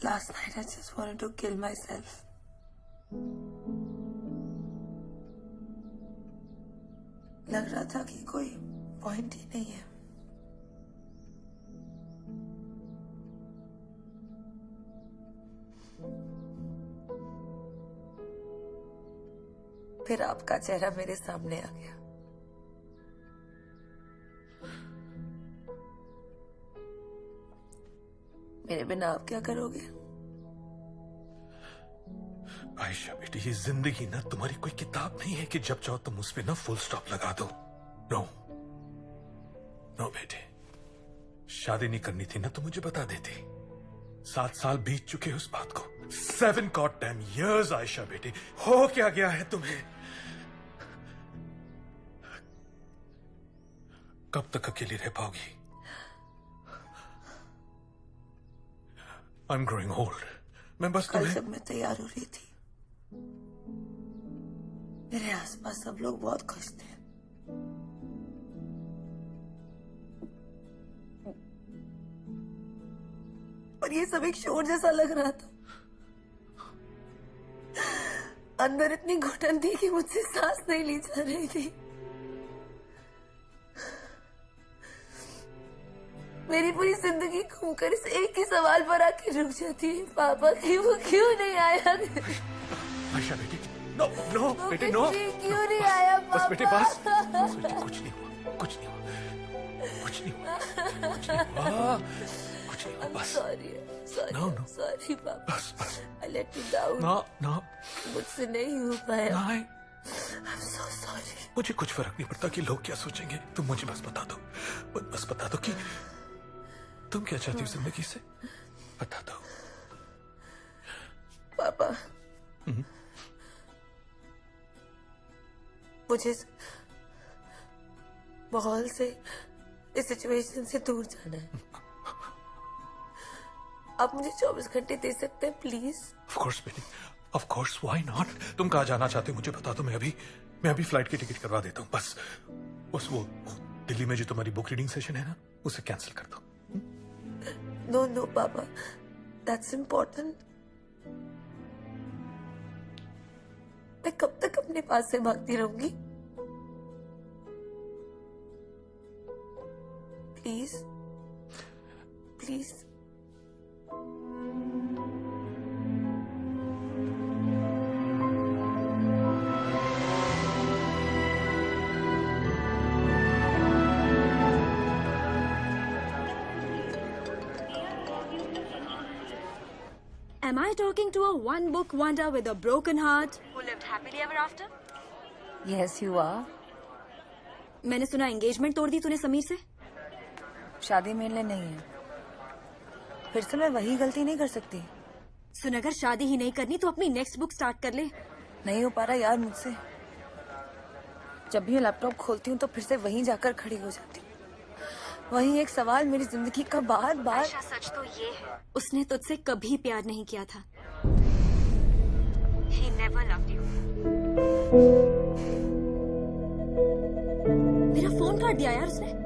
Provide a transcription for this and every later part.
Last night I just wanted to kill myself. लग रहा था कि कोई पॉइंट ही नहीं है. फिर आपका चेहरा मेरे सामने आ गया. मेरे बिना आप क्या करोगे? आयशा बेटी, ये जिंदगी ना तुम्हारी कोई किताब नहीं है कि जब चाहो तुम उस पे ना फुल स्टॉप लगा दो. नो नो बेटे, शादी नहीं करनी थी ना तो मुझे बता देती. 7 साल बीत चुके उस बात को. 7 goddamn years आयशा बेटी. हो क्या गया है तुम्हें? कब तक अकेली रह पाओगी? I'm growing old. मैं बस कल जब मैं तैयार हो रही थी, मेरे आसपास सब लोग बहुत खुश थे. और ये सब एक शोर जैसा लग रहा था. अंदर इतनी घुटन थी कि मुझसे सांस नहीं ली जा रही थी. मेरी पूरी जिंदगी घूमकर इस एक ही सवाल पर आके रुक जाती है, पापा की वो क्यों नहीं आया? आयशा बेटी, नो नो बेटे, नो. क्यों नहीं आया पापा? बस बेटे बस. कुछ नहीं हुआ, कुछ नहीं हुआ, कुछ नहीं हुआ, कुछ नहीं हुआ, कुछ नहीं हुआ. बस. सॉरी पापा. बस. I let you down. ना. मुझसे नहीं हो पाया. नहीं. I'm so sorry. मुझे कुछ फर्क नहीं पड़ता कि लोग क्या सोचेंगे. तुम मुझे बस बता दो. बस बता दो कि तुम क्या चाहती हो जिंदगी से. बता दो. पापा, मुझे माहौल से, इस सिचुएशन से दूर जाना है. आप मुझे 24 घंटे दे सकते हैं प्लीज? ऑफ कोर्स बेटी, ऑफ कोर्स, व्हाई नॉट. तुम कहाँ जाना चाहते हो मुझे बता दो. मैं अभी फ्लाइट की टिकट करवा देता हूँ. बस वो दिल्ली में जो तुम्हारी बुक रीडिंग सेशन है ना, उसे कैंसिल कर दो. नो पापा, दैट्स इम्पोर्टेंट. मैं कब तक अपने पास से भागती रहूंगी? Please please. Am I talking to a one-book wonder with a broken heart who lived happily ever after? Yes, you are. मैंने सुना एंगेजमेंट तोड़ दी तूने समीर से. शादी मेरे लिए नहीं है. फिर से मैं वही गलती नहीं कर सकती. सुन, अगर शादी ही नहीं करनी तो अपनी नेक्स्ट बुक स्टार्ट कर ले. नहीं हो पा रहा यार मुझसे. जब भी लैपटॉप खोलती हूँ तो फिर से वहीं जाकर खड़ी हो जाती हूँ. वही एक सवाल मेरी जिंदगी का बार-बार. सच तो ये है, उसने तुझसे कभी प्यार नहीं किया था. He never loved you. मेरा फोन काट दिया यार उसने.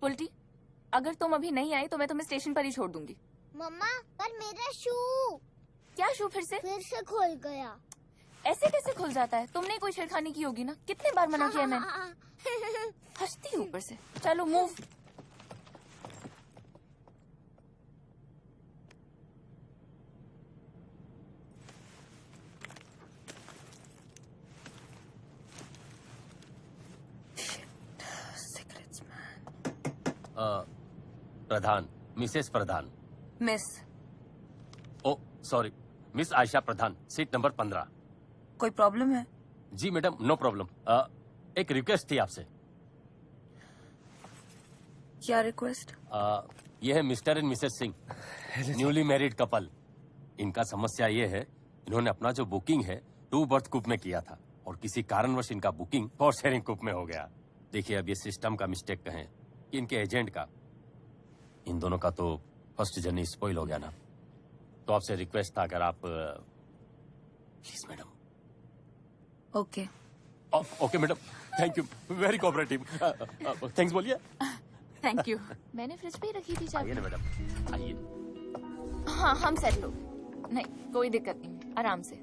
उल्टी, अगर तुम अभी नहीं आई तो मैं तुम्हें स्टेशन पर ही छोड़ दूंगी. मम्मा, पर मेरा शू. क्या शू फिर से खुल गया. ऐसे कैसे खुल जाता है? तुमने कोई छेड़खानी की होगी ना. कितने बार मना किया मैंने. हंसती ऊपर से. चलो मूव. प्रधान, मिसेस प्रधान। मिस, ओ सॉरी, मिस आयशा प्रधान, सीट नंबर 15। कोई प्रॉब्लम है? जी मैडम, नो प्रॉब्लम। एक रिक्वेस्ट थी आपसे। क्या रिक्वेस्ट? ये है mister and Mrs Singh, newly married couple. इनका समस्या ये है, इन्होंने अपना जो बुकिंग है 2 बर्थ कूप में किया था और किसी कारणवश इनका बुकिंग 4 शेयरिंग कूप में हो गया। देखिए, अब ये सिस्टम का मिस्टेक कहें कि इनके एजेंट का, इन दोनों का तो फर्स्ट जर्नी स्पॉइल हो गया ना। तो आपसे रिक्वेस्ट था, अगर आप please madam. Okay. Okay madam, thank you, very cooperative. Thanks बोलिए। Thank you. मैंने फ्रिज पे ही रखी थी आइए ना चाबी। मैडम, आइए। हाँ, हम सेट लोग। नहीं, कोई दिक्कत नहीं, आराम से।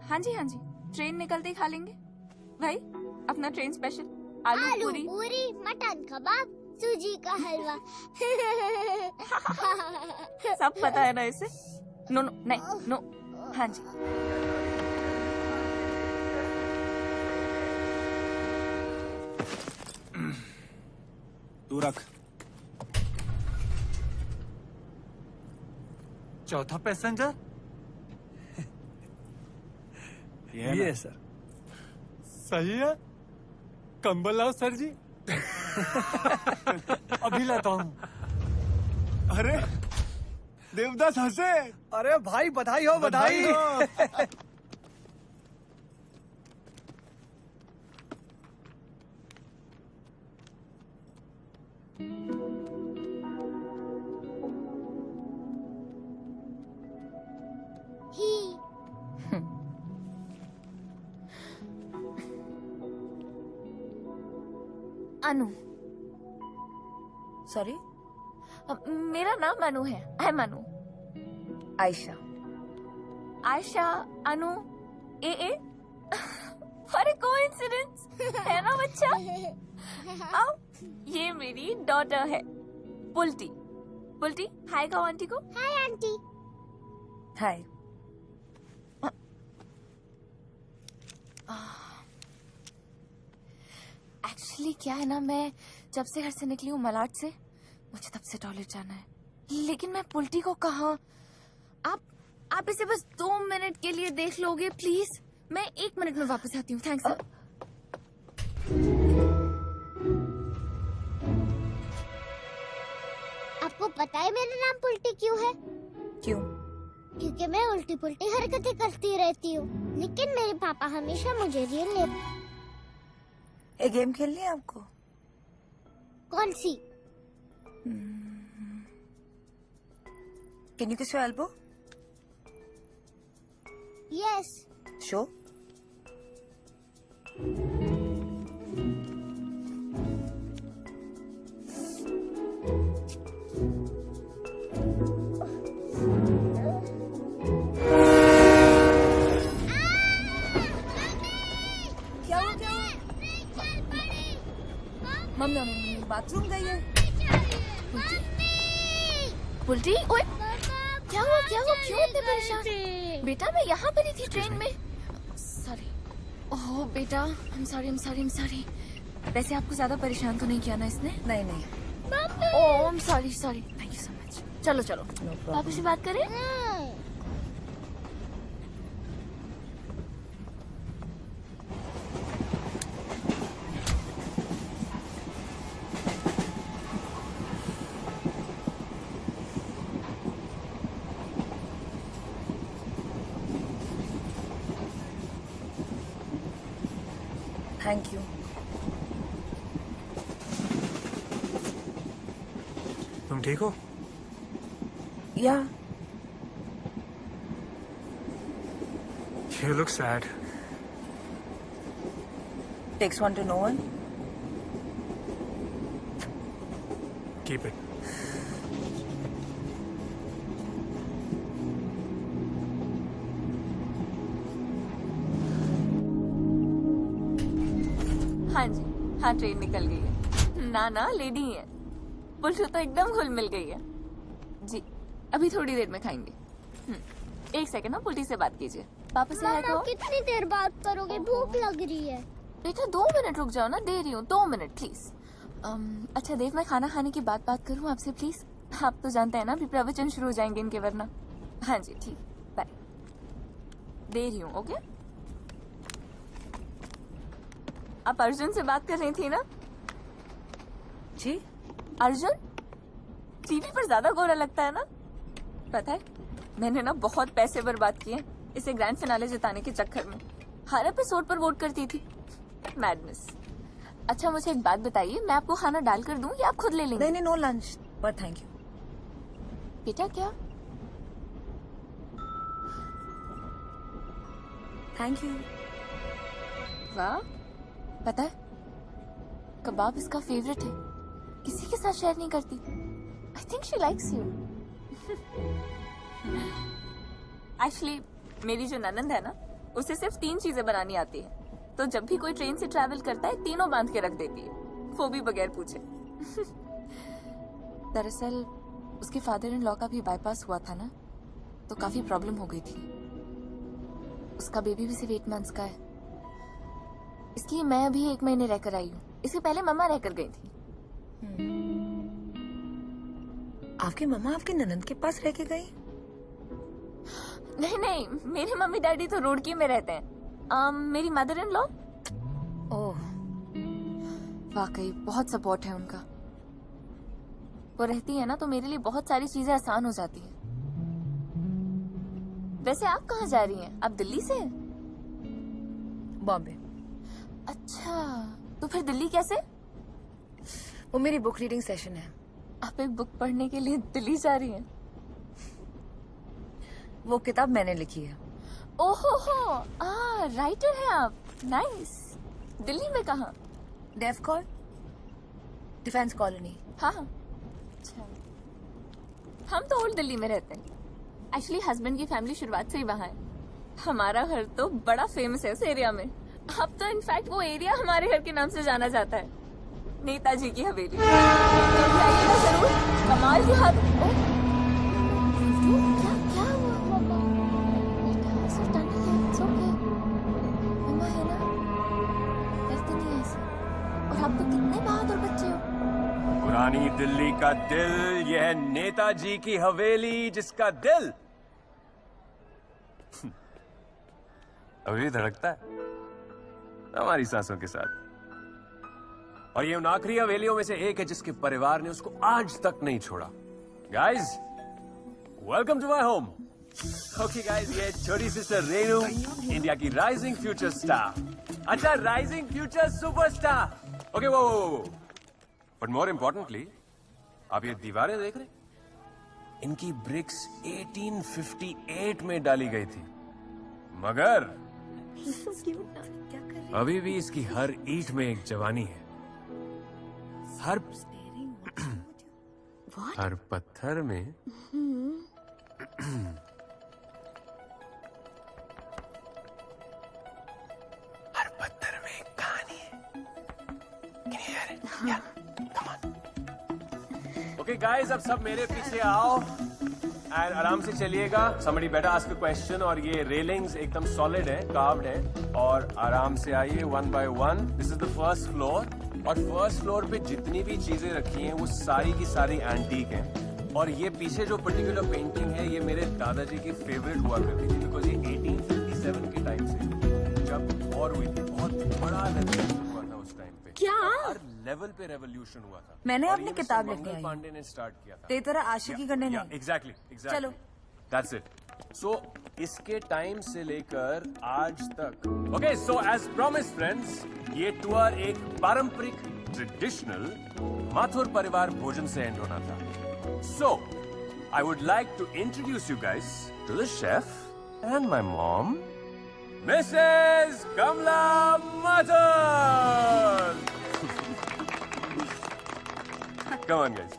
हाँ जी, हाँ जी, ट्रेन निकलते ही खा लेंगे। भाई, अपना ट्रेन स्पेशल आलू आलू पूरी। पूरी, मटन कबाब, सूजी का हलवा। सब पता है ना इसे? नो नो, नहीं नो। हाँ जी। तू रख। चौथा पैसेंजर ये है सर। सही है। कंबल लाओ सर जी। अभी लाता हूँ। अरे देवदास हंसे। अरे भाई, बधाई हो, बधाई हो। ही अनु। सॉरी? मेरा नाम अनु है। I am Anu. Ayesha. Ayesha, Anu, A for a coincidence, है ना बच्चा? अब ये मेरी डॉटर है, पुल्टी। पुल्टी, हाय गाओ आंटी को। Hi aunty. हाय। एक्चुअली क्या है ना, मैं जब से घर से निकली हूँ मलाड से, मुझे तब से टॉयलेट जाना है, लेकिन मैं पुल्टी को कहाँ। आप इसे बस 2 मिनट के लिए देख लोगे प्लीज? मैं 1 मिनट में वापस आती हूँ। थैंक्स। आपको पता है मेरा नाम पुल्टी क्यों है? क्यों? क्योंकि मैं उल्टी पुल्टी हरकतें करती रहती हूँ, लेकिन मेरे पापा हमेशा मुझे रियल ले। एक गेम खेलनी है आपको? कौन सी? Can you kiss your elbow? Yes. Show. Mummy bathroom गई है। पुल्टी, ओए क्या हुआ, क्या हुआ, क्यों इतने परेशान? बेटा, मैं यहाँ पर ही थी ट्रेन में। सॉरी। ओह बेटा, आई एम सॉरी। वैसे आपको ज्यादा परेशान तो नहीं किया ना इसने? नहीं नहीं। Oh I am sorry. Thank you so much. चलो पापा से बात करें। Thank you. तुम ठीक हो? या। You look sad. Takes one to know one. Keep it. हाँ जी, हाँ ट्रेन निकल गई है। ना लेडी है। पुल्टू तो एकदम घुल मिल गई है। जी, अभी थोड़ी देर में खाएंगे। 1 सेकंड ना, पुल्टी से बात कीजिए। पापा से हाय मामा कहो। कितनी देर बात करोगे? भूख लग रही है। बेटा 2 मिनट रुक जाओ ना, दे रही हूँ 2 मिनट प्लीज। अच्छा देव, मैं खाना खाने की बात करूं आपसे प्लीज? आप तो जानते हैं ना अभी प्रवचन शुरू हो जाएंगे इनके, वरना। हाँ जी ठीक, बाय। दे रही हूँ, ओके? आप अर्जुन से बात कर रही थी ना? जी? अर्जुन टीवी पर ज्यादा गोरा लगता है ना? पता है मैंने ना बहुत पैसे बर्बाद किए इसे ग्रैंड फिनाले जिताने के चक्कर में। हर एपिसोड पर वोट करती थी। मैडनेस। अच्छा मुझे एक बात बताइए, मैं आपको खाना डाल कर दूं या आप खुद ले लेंगे? नहीं, no lunch, but thank you. बेटा क्या? Thank you. वाह, पता है कबाब इसका फेवरेट है, किसी के साथ शेयर नहीं करती। I think she likes you. Actually मेरी जो ननंद है ना, उसे सिर्फ 3 चीजें बनानी आती है, तो जब भी कोई ट्रेन से ट्रैवल करता है तीनों बांध के रख देती है, वो भी बगैर पूछे। दरअसल उसके फादर इन लॉ का भी बाईपास हुआ था ना, तो काफी प्रॉब्लम हो गई थी। उसका बेबी भी सिर्फ 8 मंथ्स का है, इसलिए मैं अभी 1 महीने रहकर आई हूँ। इससे पहले मम्मा रहकर गई थी। आपकी मम्मा आपके ननंद के पास रह के गई? नहीं, मेरे मम्मी डैडी तो रुड़की में रहते हैं। मेरी मदर इन लॉ, ओह, वाकई बहुत सपोर्ट है उनका। वो रहती है ना तो मेरे लिए बहुत सारी चीजें आसान हो जाती हैं। वैसे आप कहाँ जा रही हैं? आप दिल्ली से? बॉम्बे। अच्छा, तो फिर दिल्ली कैसे? वो मेरी बुक रीडिंग सेशन है। आप एक बुक पढ़ने के लिए दिल्ली जा रही हैं? वो किताब मैंने लिखी है। ओहो हो, राइटर हैं आप। नाइस। दिल्ली में कहाँ? डेफ कॉल, डिफेंस कॉलोनी। हाँ। अच्छा, हम तो ओल्ड दिल्ली में रहते हैं। एक्चुअली हस्बैंड की फैमिली शुरुआत से ही वहाँ है। हमारा घर तो बड़ा फेमस है उस एरिया में। अब तो इनफैक्ट वो एरिया हमारे घर के नाम से जाना जाता है, नेताजी की हवेली। तो जाइएगा जरूर, कमाल की हाथ। क्या हुआ मम्मा? बेटा सिर्फ टंगी है, इट्स ओके। मम्मा है ना, डरते नहीं ऐसे। और आप तो कितने बहादुर बच्चे हो। पुरानी दिल्ली का दिल, यह है नेताजी की हवेली जिसका दिल अभी धड़कता है हमारी सांसों के साथ। और ये उन आखिरी हवेलियों में से एक है जिसके परिवार ने उसको आज तक नहीं छोड़ा। Guys, welcome to my home. Okay guys, ये छोटी सिस्टर रेनू, इंडिया की राइजिंग फ्यूचर स्टार। अच्छा, राइजिंग फ्यूचर सुपरस्टार। ओके, वो बट मोर इंपॉर्टेंटली, आप ये दीवारें देख रहे? इनकी ब्रिक्स 1858 में डाली गई थी, मगर अभी भी इसकी हर ईंट में एक जवानी है। हर पत्थर में हर पत्थर में एक कहानी है। ओके गाइस, अब सब मेरे पीछे आओ एंड आराम से चलिएगा। somebody better ask a question। और ये रेलिंग्स एकदम सॉलिड है, कार्व्ड है, और आराम से आइए one by one। This is the first floor, और फर्स्ट फ्लोर पे जितनी भी चीजें रखी हैं वो सारी की सारी एंटीक हैं। और ये पीछे जो पर्टिकुलर पेंटिंग है ये मेरे दादाजी की फेवरेट हुआ करती थी, बिकॉज ये 1857 के टाइम से जब वॉर हुई थी, बहुत बड़ा रेवोल्यूशन हुआ था उस टाइम पे। क्या? हर लेवल पे रेवोल्यूशन हुआ था। मैंने और अपनी ये किताब मिस्टर लिखनी मंगल आई। पांडे ने स्टार्ट किया था। तेरी तरह आशिकी करने नहीं। एग्जैक्टली। चलो। That's it. So, इसके टाइम से लेकर आज तक। Okay, so as promised friends, ये टूर एक पारंपरिक ट्रेडिशनल माथुर परिवार भोजन से एंड होना था। So, I would like to introduce you guys to the chef and my mom, Mrs. Kamla Mathur. Come on guys.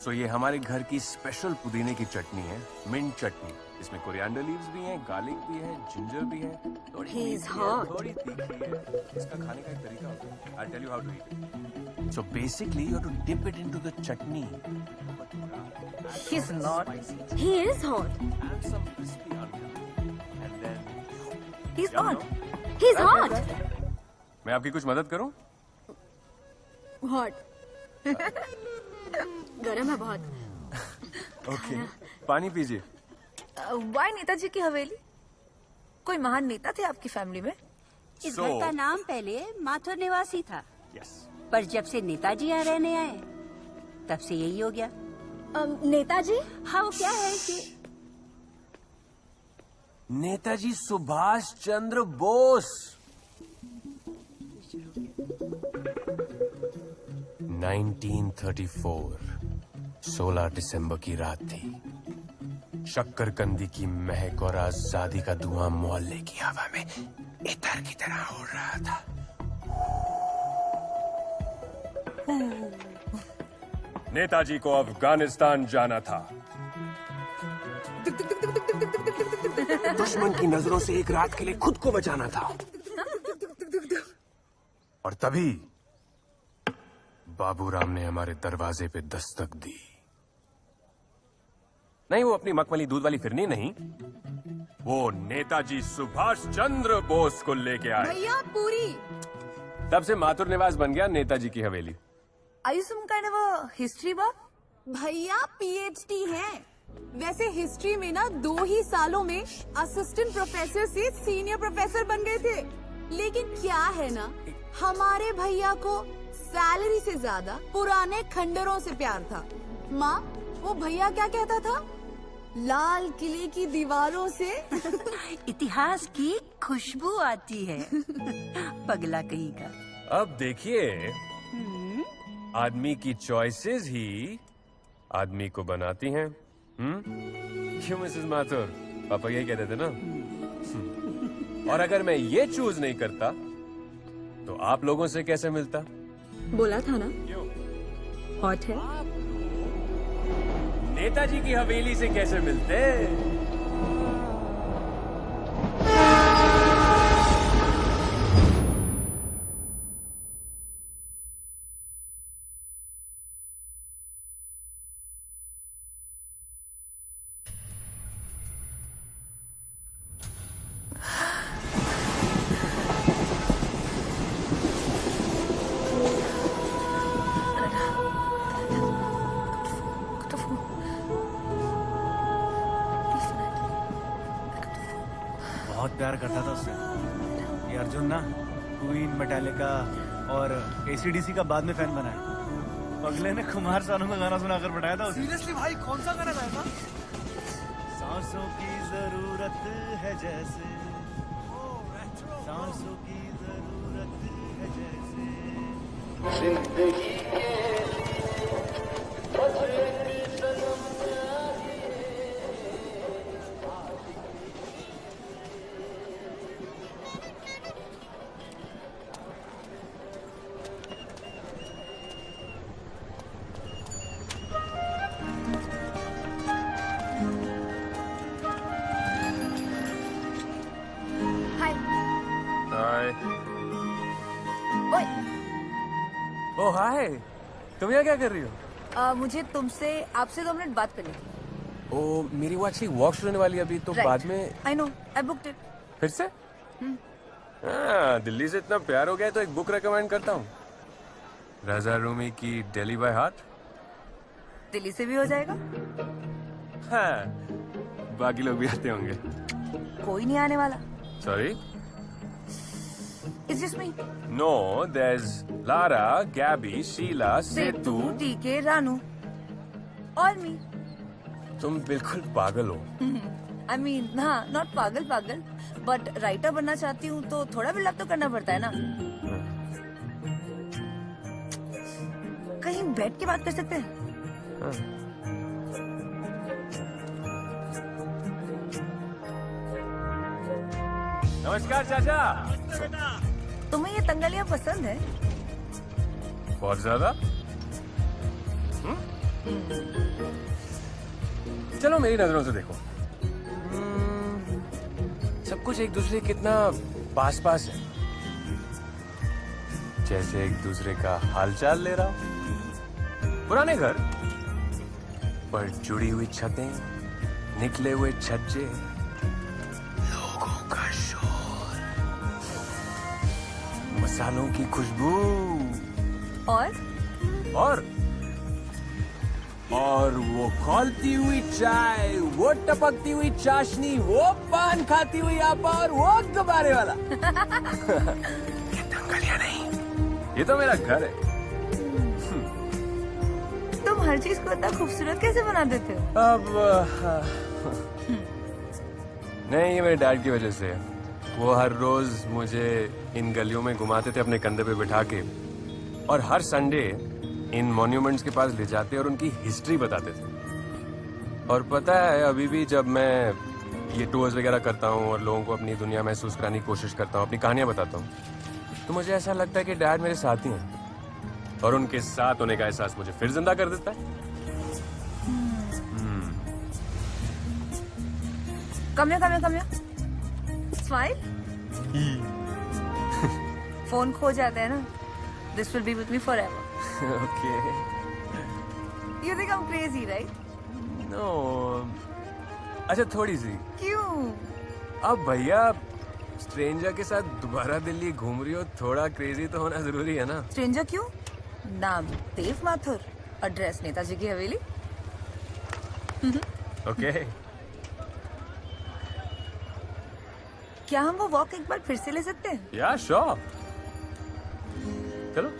So ये हमारे घर की स्पेशल पुदीने की चटनी है, मिंट चटनी। इसमें कोरिएंडर लीव्स भी हैं, गार्लिक भी है, जिंजर भी है, थोड़ी मीठी है, थोड़ी तीखी है। इसका खाने का एक तरीका होता है। I'll tell you how to eat it. So basically you have to dip it into the chutney. He's not. He is hot. Add some crispy onion. And then... He's Yum, not. no? He's hot. मैं आपकी कुछ मदद करूं? Hot गरम है बहुत। Okay, पानी पीजिए। वाई नेताजी की हवेली? कोई महान नेता थे आपकी फैमिली में? इस घर का नाम पहले माथुर निवासी था, यस। पर जब से नेताजी यहाँ रहने आए तब से यही हो गया। नेताजी? हाँ, वो क्या है कि नेताजी सुभाष चंद्र बोस। 1934 16 दिसंबर की रात थी। शक्करकंदी की महक और आजादी का धुआं मोहल्ले की हवा में इतर की तरह उड़ रहा था। नेताजी को अफगानिस्तान जाना था। दुश्मन की नजरों से एक रात के लिए खुद को बचाना था। और तभी बाबूराम ने हमारे दरवाजे पे दस्तक दी। नहीं, वो अपनी मखमली दूध वाली फिरनी नहीं, वो नेताजी सुभाष चंद्र बोस को लेके आए। भैया पूरी। तब से माथुर निवास बन गया नेताजी की हवेली। Are you some kind of a history buff? भैया पीएचडी है। वैसे हिस्ट्री में ना 2 ही सालों में असिस्टेंट प्रोफेसर से सीनियर प्रोफेसर बन गए थे। लेकिन क्या है ना, हमारे भैया को सैलरी से ज्यादा पुराने खंडरों से प्यार था। माँ, वो भैया क्या कहता था? लाल किले की दीवारों से इतिहास की खुशबू आती है। पगला कहीं का। अब देखिए, आदमी की चॉइसेस ही आदमी को बनाती हैं। क्यों मिसेस माथुर? पापा यही कहते थे ना। और अगर मैं ये चूज नहीं करता तो आप लोगों से कैसे मिलता? बोला था ना, हॉट है। नेताजी की हवेली से कैसे मिलते? बहुत प्यार करता था उससे। ये अर्जुन ना क्वीन, मेटालिका और एसीडीसी का बाद में फैन बना है। अगले ने कुमार सानू का गाना सुनाकर बैठाया था। सीरियसली भाई, कौन सा गाना गाया था? सांसों की जरूरत है जैसे, सांसों की जरूरत है जैसे जिंदगी ओह हाय, तुम यहाँ क्या कर रही हो? मुझे तुमसे आपसे 2 मिनट बात करनी थी। ओ, मेरी वो एक्चुअली वॉक शुरू होने वाली है अभी, तो बाद में। I know, I booked it. फिर से? दिल्ली से इतना प्यार हो गया तो एक बुक रेकमेंड करता हूँ। राजा रूमी की दिल्ली बाय हार्ट। दिल्ली से भी हो जाएगा। हाँ, बाकी लोग भी आते होंगे। कोई नहीं आने वाला। Sorry? It's just me. No, there's Lara, Gabby, Sheila, Setu. TK, Ranu, और me. तुम बिल्कुल पागल हो। I mean, हाँ, not पागल, but राइटर बनना चाहती हूँ तो थोड़ा बिल्डअप तो करना पड़ता है ना। कहीं बैठ के बात कर सकते हैं? नमस्कार चाचा। तुम्हें ये तंगलियाँ पसंद है? बहुत ज्यादा। चलो मेरी नजरों से देखो। सब कुछ एक दूसरे के कितना पास पास है, जैसे एक दूसरे का हालचाल ले रहा हो। पुराने घर पर जुड़ी हुई छतें, निकले हुए छज्जे, लोगों का शोर, मसालों की खुशबू और और वो खौलती हुई चाय, वो टपकती हुई चाशनी, वो पान खाती हुई आपा और वो गुब्बारे वाला। ये दंगल या नहीं? ये तो मेरा घर है। तुम हर चीज को इतना खूबसूरत कैसे बना देते हो? अब नहीं, ये मेरे डैड की वजह से है। वो हर रोज मुझे इन गलियों में घुमाते थे अपने कंधे पे बिठा के, और हर संडे इन मॉन्यूमेंट्स के पास ले जाते और उनकी हिस्ट्री बताते थे। और पता है, अभी भी जब मैं ये टूर्स वगैरह करता हूँ और लोगों को अपनी दुनिया महसूस कराने की कोशिश करता हूँ, अपनी कहानियां बताता हूँ, तो मुझे ऐसा लगता है कि डैड मेरे साथ ही हैं और उनके साथ होने का एहसास मुझे फिर जिंदा कर देता है। कम स्माइल। फोन खो जाता है ना। This will be with me for ever. Okay. You think I'm crazy, right? No. अच्छा, थोड़ी सी। क्यों? अब भैया स्ट्रेंजर के साथ दोबारा दिल्ली घूम रही हो, थोड़ा क्रेजी तो होना जरूरी है ना। स्ट्रेंजर क्यों? नाम देव माथुर, एड्रेस नेताजी की हवेली। ओके। क्या हम वो वॉक एक बार फिर से ले सकते हैं? या श्योर, चलो।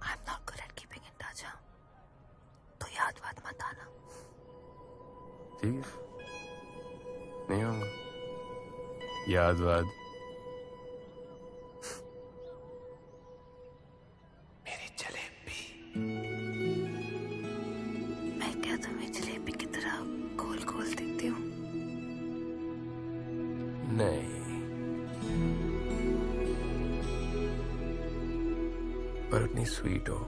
I'm not good at keeping in touch, हाँ? तो याद बात मत आना। ठीक है, नहीं होगा याद वाद। मेरी जलेबी। मैं क्या तुम्हें जलेबी की तरह गोल गोल दिखती हूँ? नहीं, पर उतनी स्वीट हो।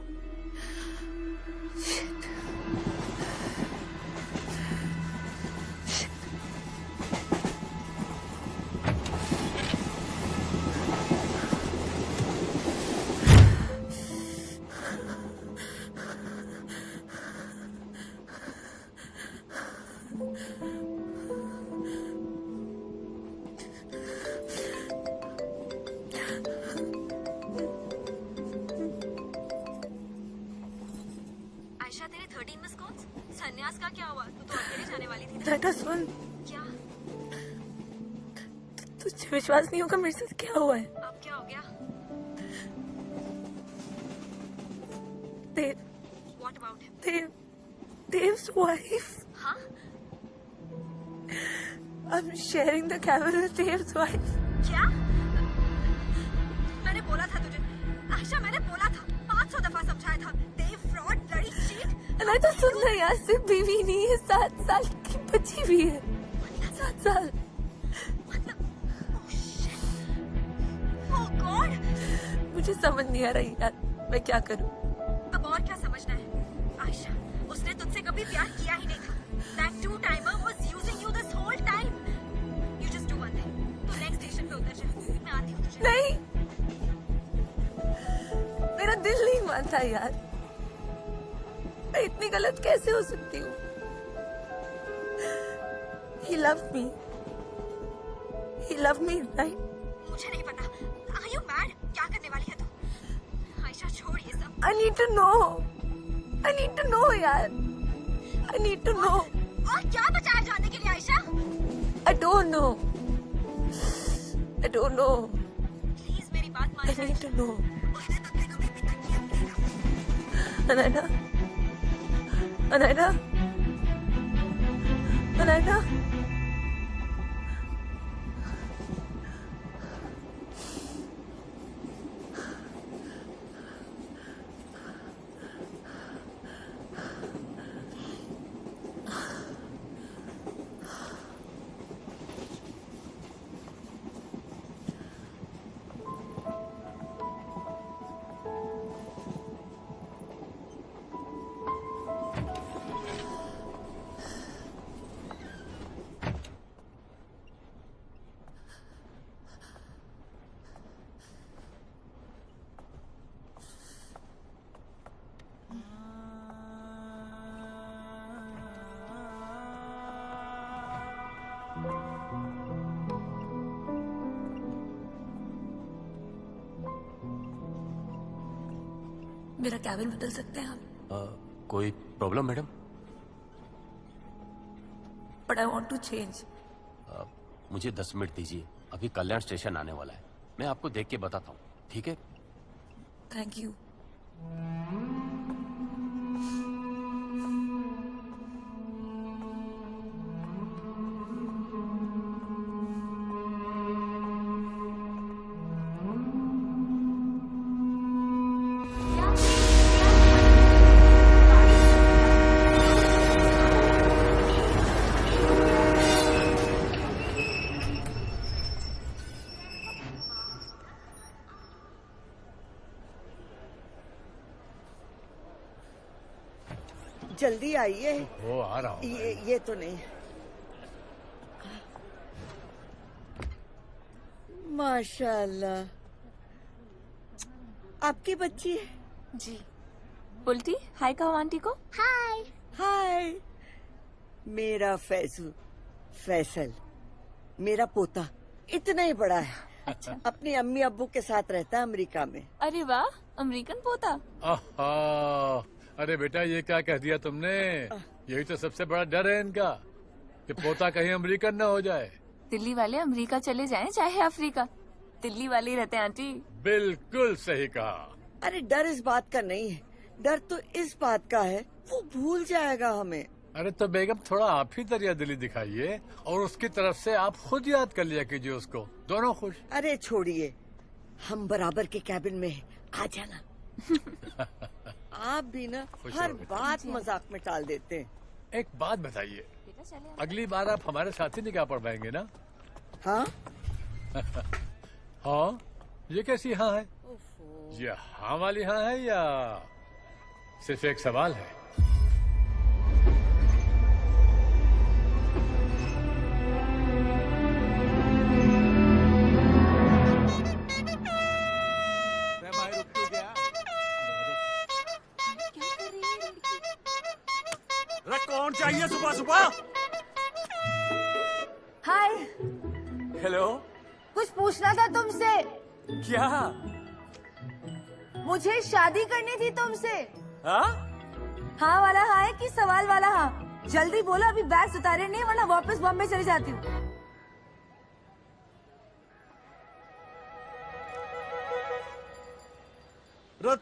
आयशा, तेरे 13 मिस कॉल्स। संन्यास का क्या हुआ? तू तो अकेले जाने वाली थी। बेटा सुन। क्या? तुझे विश्वास नहीं होगा मेरे साथ क्या हुआ है। अब क्या हो गया? देव। What about him? Dev's wife. हाँ? I'm sharing the cabin with Dev's wife. क्या? मैंने बोला था तुझे, आयशा, मैंने बोला था, 500 दफा समझाया था। देव फ्रॉड, ब्लडी चीट। नहीं तो सुन ना यार, सिर्फ बीवी नहीं है, 7 साल की बच्ची भी है। 7 साल। Oh God! मुझे समझ नहीं आ रही यार, मैं क्या करूं? अब और क्या समझना है? आयशा, उसने तुझसे कभी प्यार किया ही नहीं था। That two-timer was using you this whole time. You just do one thing. तू next station पे उतर जा, मैं आती हूँ तुझे। नहीं, मेरा दिल नहीं मानता यार। मैं इतनी गलत कैसे हो सकती हूँ? He loved me. He loved me, right? मुझे नहीं पता। Are you mad? क्या करने वाली है तू? आयशा, छोड़ ये सब। I need to know. I need to know यार। I need to know. और क्या बचा है जानने के लिए Ayesha? I don't know. I don't know. Please मेरी बात मान। I need to know. Anaina? Anaina? Anaina? मेरा कैबिन बदल सकते हैं आप? कोई problem madam? But I want to change. मुझे 10 मिनट दीजिए, अभी कल्याण स्टेशन आने वाला है, मैं आपको देख के बताता हूँ, ठीक है? Thank you. जल्दी आइए। वो आ रहा हूँ। ये तो नहीं। माशाल्लाह, आपकी बच्ची है? जी। उल्टी हाय कहो आंटी को। हाय। हाय। मेरा फैसल मेरा पोता इतना ही बड़ा है। अच्छा। अपनी अम्मी अब्बू के साथ रहता है अमेरिका में। अरे वाह, अमेरिकन पोता। अरे बेटा, ये क्या कह दिया तुमने? यही तो सबसे बड़ा डर है इनका, कि पोता कहीं अमेरिकन न हो जाए। दिल्ली वाले अमेरिका चले जाएं चाहे अफ्रीका, दिल्ली वाले ही रहते हैं आंटी। बिल्कुल सही कहा। अरे डर इस बात का नहीं है, डर तो इस बात का है वो भूल जाएगा हमें। अरे तो बेगम, थोड़ा आप ही दरिया दिली दिखाइए और उसकी तरफ से आप खुद याद कर लिया कीजिए उसको, दोनों खुश। अरे छोड़िए, हम बराबर के कैबिन में हैं, आ जाना। आप भी ना हर बात मजाक में टाल देते हैं। एक बात बताइए, अगली बार आप हमारे साथ ही निकाह पढ़वाएंगे ना? हाँ। हाँ, ये कैसी हाँ है? ये हाँ वाली हाँ है या सिर्फ एक सवाल है? कौन चाहिए सुबह सुबह? हाय। हेलो। कुछ पूछना था तुमसे। क्या? मुझे शादी करनी थी तुमसे। हाँ? हाँ वाला हाँ है कि सवाल वाला हाँ? जल्दी बोलो, अभी बैग उतारे नहीं वरना वापस बॉम्बे चली जाती हूँ।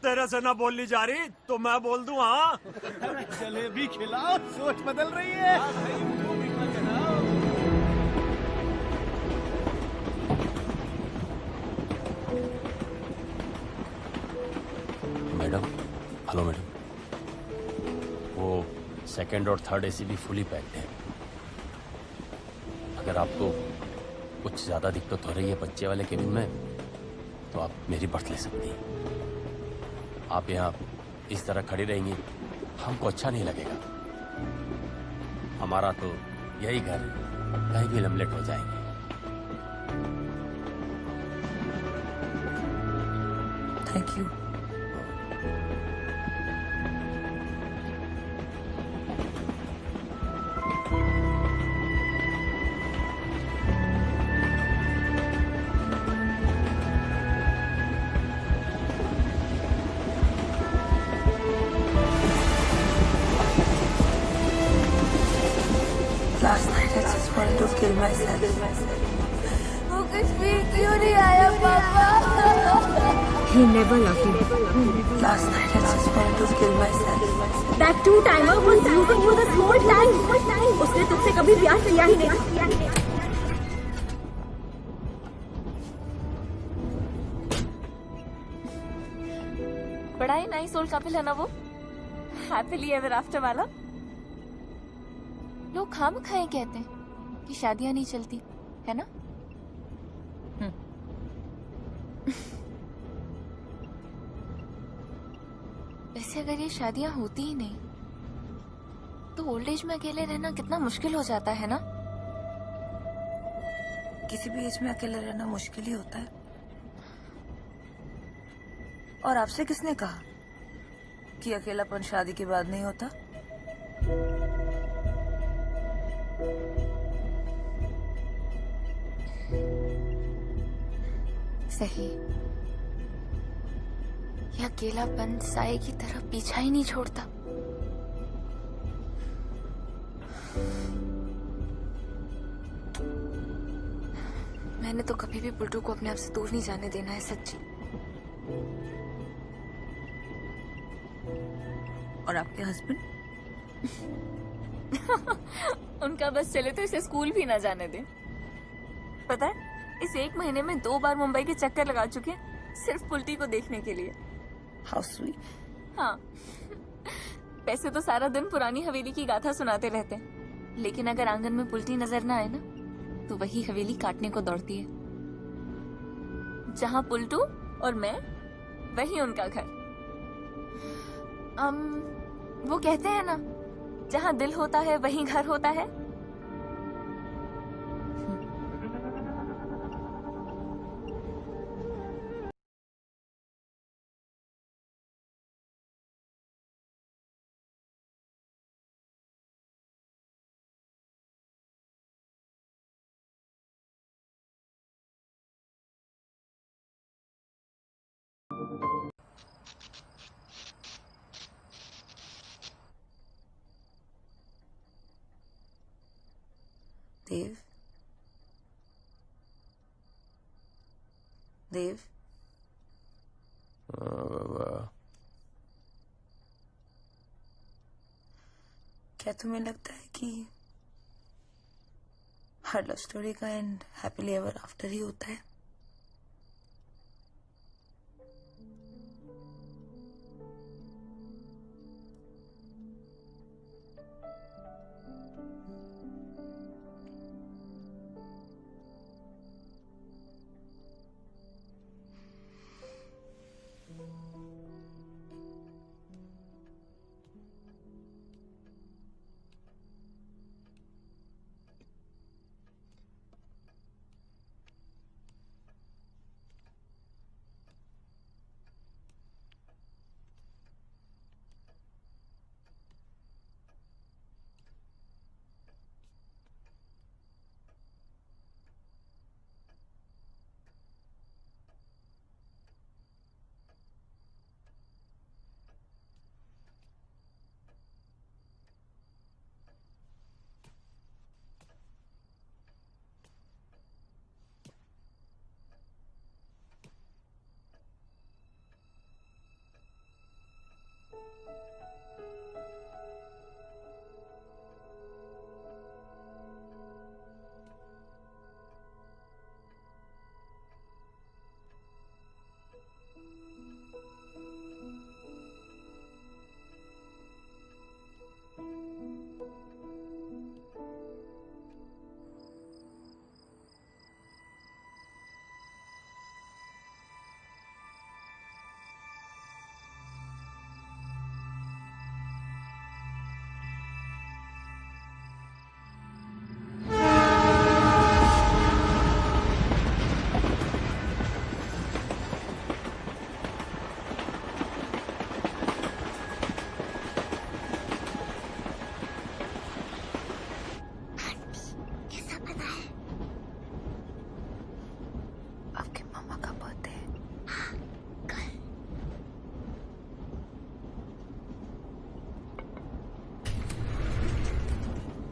तेरे से ना बोलनी जा रही तो मैं बोल दूं। हाँ, जलेबी खिलाओ, सोच बदल रही है। मैडम, हेलो मैडम, वो सेकंड और थर्ड एसी भी फुली पैक्ड है। अगर आपको कुछ ज्यादा दिक्कत हो रही है बच्चे वाले केबिन में, तो आप मेरी बर्थ ले सकती हैं। आप यहाँ इस तरह खड़ी रहेंगी, हमको अच्छा नहीं लगेगा। हमारा तो यही घर है, कहीं भी हम लेट हो जाएंगे। Thank you. Last night I just wanted to kill myself. वो कश्मीर क्यों नहीं आया पापा? He never loved you. Last night I just wanted to kill myself. That two-timer was using you this whole time. उसने तुझसे कभी प्यार किया ही नहीं। बड़ा ही नाइस ओल्ड कपिल है ना वो, हैप्पीली एवर आफ्टर वाला। लोग खाम खाए कहते हैं कि शादियां नहीं चलती, है ना? वैसे अगर ये शादियां होती ही नहीं तो ओल्ड एज में अकेले रहना कितना मुश्किल हो जाता है ना? किसी भी एज में अकेले रहना मुश्किल ही होता है। और आपसे किसने कहा कि अकेलापन शादी के बाद नहीं होता? सही, ये अकेलापन साए की तरह पीछा ही नहीं छोड़ता। मैंने तो कभी भी पुल्टू को अपने आप से दूर नहीं जाने देना है, सच्ची। और आपके हस्बैंड? उनका बस चले तो इसे स्कूल भी ना जाने दें। पता है, इस 1 महीने में 2 बार मुंबई के चक्कर लगा चुके हैं, सिर्फ पुल्टी को देखने के लिए। How sweet. हाँ। वैसे तो सारा दिन पुरानी हवेली की गाथा सुनाते रहते हैं, लेकिन अगर आंगन में पुल्टी नजर ना आए ना, तो वही हवेली काटने को दौड़ती है। जहाँ पुल्टू और मैं, वही उनका घर। वो कहते हैं ना, जहाँ दिल होता है वहीं घर होता है। देव, देव, क्या तुम्हें लगता है कि हर लव स्टोरी का and happily ever after he होता है?